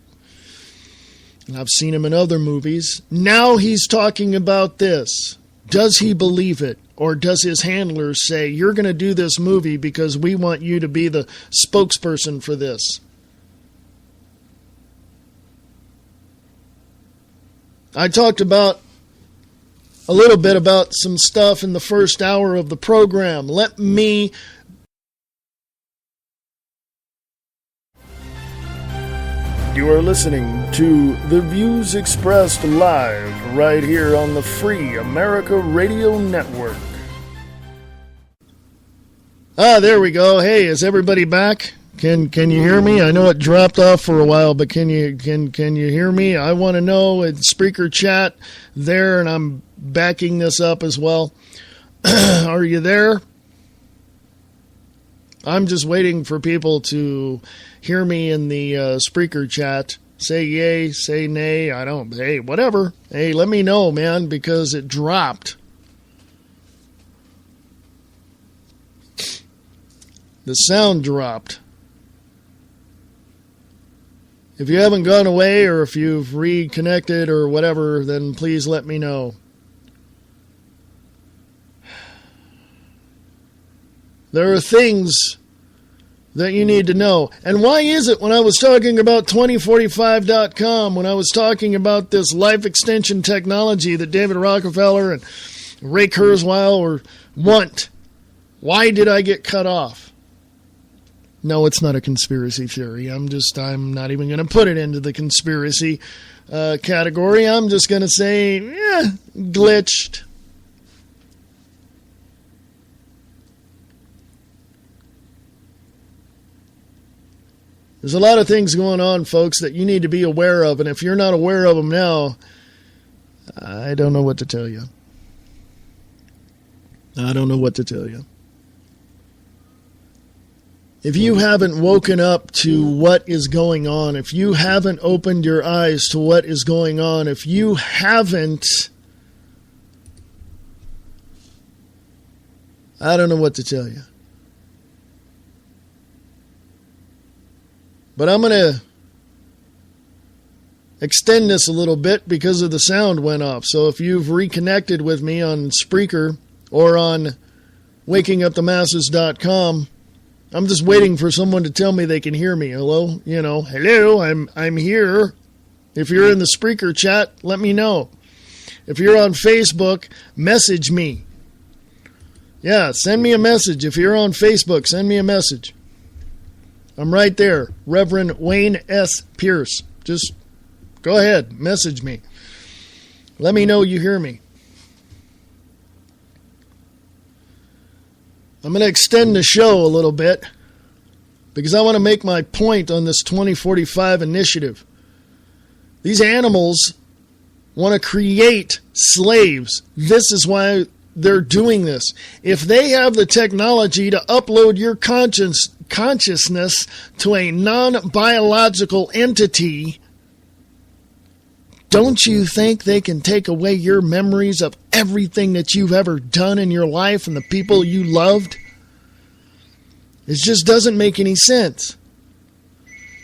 And I've seen him in other movies. Now he's talking about this. Does he believe it? Or does his handlers say, you're going to do this movie because we want you to be the spokesperson for this? I talked about a little bit about some stuff in the first hour of the program. Let me You are listening to The Views Expressed live right here on the Free America Radio Network. There we go. Hey, is everybody back? Can you hear me? I know it dropped off for a while, but can you hear me? I want to know. It's Spreaker chat there, and I'm backing this up as well. Are you there? I'm just waiting for people to hear me in the Spreaker chat. Say yay, say nay. Hey, whatever. Hey, let me know, man, because it dropped. The sound dropped. If you haven't gone away or if you've reconnected or whatever, then please let me know. There are things that you need to know. And why is it when I was talking about 2045.com, when I was talking about this life extension technology that David Rockefeller and Ray Kurzweil want, why did I get cut off? No, it's not a conspiracy theory. I'm not even going to put it into the conspiracy category. I'm just going to say, glitched. There's a lot of things going on, folks, that you need to be aware of. And if you're not aware of them now, I don't know what to tell you. I don't know what to tell you. If you haven't woken up to what is going on, if you haven't opened your eyes to what is going on, if you haven't, I don't know what to tell you. But I'm going to extend this a little bit because of the sound went off. So if you've reconnected with me on Spreaker or on wakingupthemasses.com, I'm just waiting for someone to tell me they can hear me. Hello? Hello, I'm here. If you're in the Spreaker chat, let me know. If you're on Facebook, message me. Yeah, send me a message. If you're on Facebook, send me a message. I'm right there. Reverend Wayne S. Pierce. Just go ahead. Message me. Let me know you hear me. I'm going to extend the show a little bit because I want to make my point on this 2045 initiative. These animals want to create slaves. This is why they're doing this. If they have the technology to upload your consciousness to a non-biological entity, don't you think they can take away your memories of everything that you've ever done in your life and the people you loved? It just doesn't make any sense.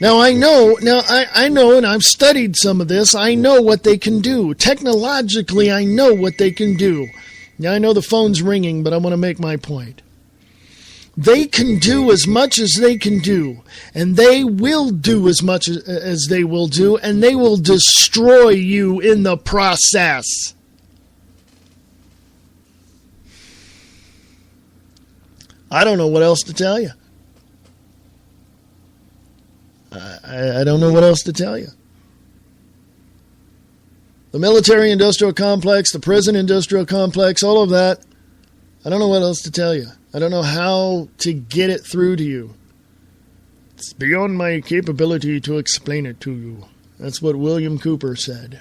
Now I know, and I've studied some of this. I know what they can do. Technologically, I know what they can do. Now I know the phone's ringing, but I want to make my point. They can do as much as they can do, and they will do as much as they will do, and they will destroy you in the process. I don't know what else to tell you. I don't know what else to tell you. The military-industrial complex, the prison-industrial complex, all of that, I don't know what else to tell you. I don't know how to get it through to you. It's beyond my capability to explain it to you. That's what William Cooper said.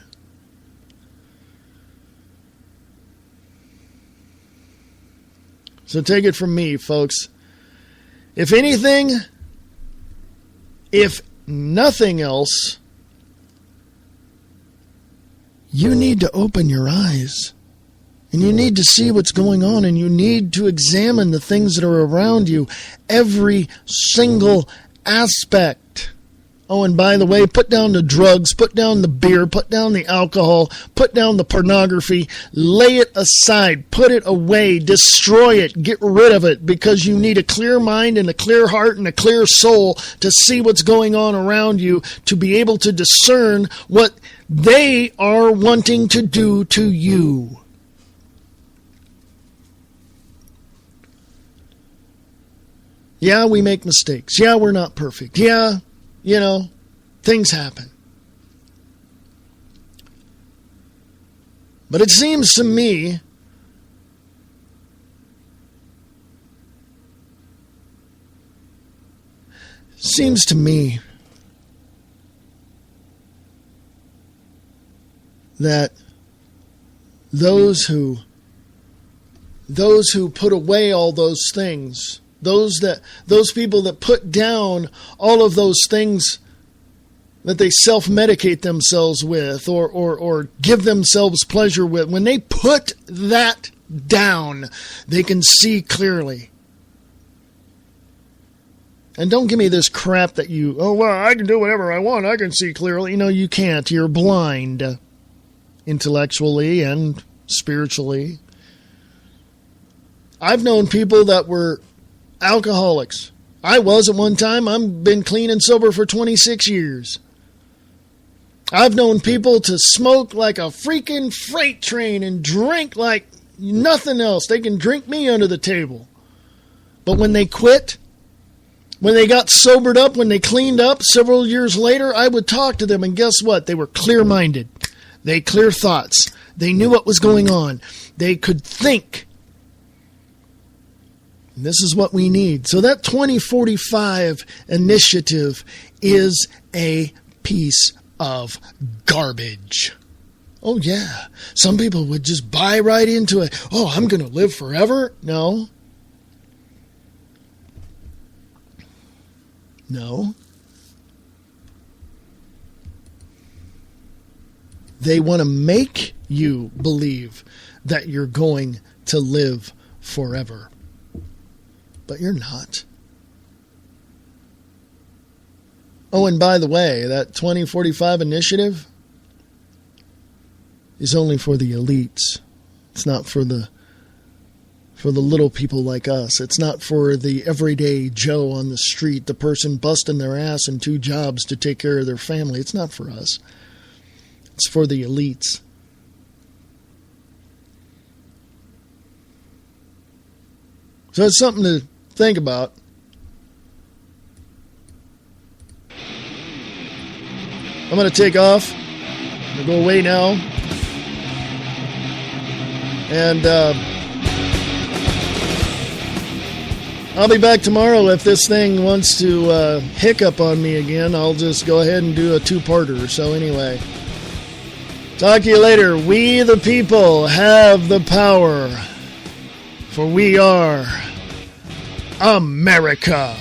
So take it from me, folks. If anything, if nothing else, you need to open your eyes. And you need to see what's going on, and you need to examine the things that are around you, every single aspect. Oh, and by the way, put down the drugs, put down the beer, put down the alcohol, put down the pornography, lay it aside, put it away, destroy it, get rid of it, because you need a clear mind and a clear heart and a clear soul to see what's going on around you, to be able to discern what they are wanting to do to you. Yeah, we make mistakes. Yeah, we're not perfect. Yeah, things happen. But it seems to me that those who put away all those things, those people that put down all of those things that they self-medicate themselves with or give themselves pleasure with, when they put that down, they can see clearly. And don't give me this crap that I can do whatever I want, I can see clearly. No, you can't. You're blind, intellectually and spiritually. I've known people that were alcoholics. I was at one time. I've been clean and sober for 26 years. I've known people to smoke like a freaking freight train and drink like nothing else. They can drink me under the table. But when they quit, when they got sobered up, when they cleaned up several years later, I would talk to them, and guess what? They were clear-minded. They had clear thoughts. They knew what was going on. They could think. And this is what we need. So that 2045 initiative is a piece of garbage. Oh, yeah. Some people would just buy right into it. Oh, I'm going to live forever? No. No. They want to make you believe that you're going to live forever. But you're not. Oh, and by the way, that 2045 initiative is only for the elites. It's not for the little people like us. It's not for the everyday Joe on the street, the person busting their ass in 2 jobs to take care of their family. It's not for us. It's for the elites. So it's something to think about. I'm going to take off. I'm going to go away now. And I'll be back tomorrow. If this thing wants to hiccup on me again, I'll just go ahead and do a 2-parter. So anyway, talk to you later. We the people have the power, for we are America.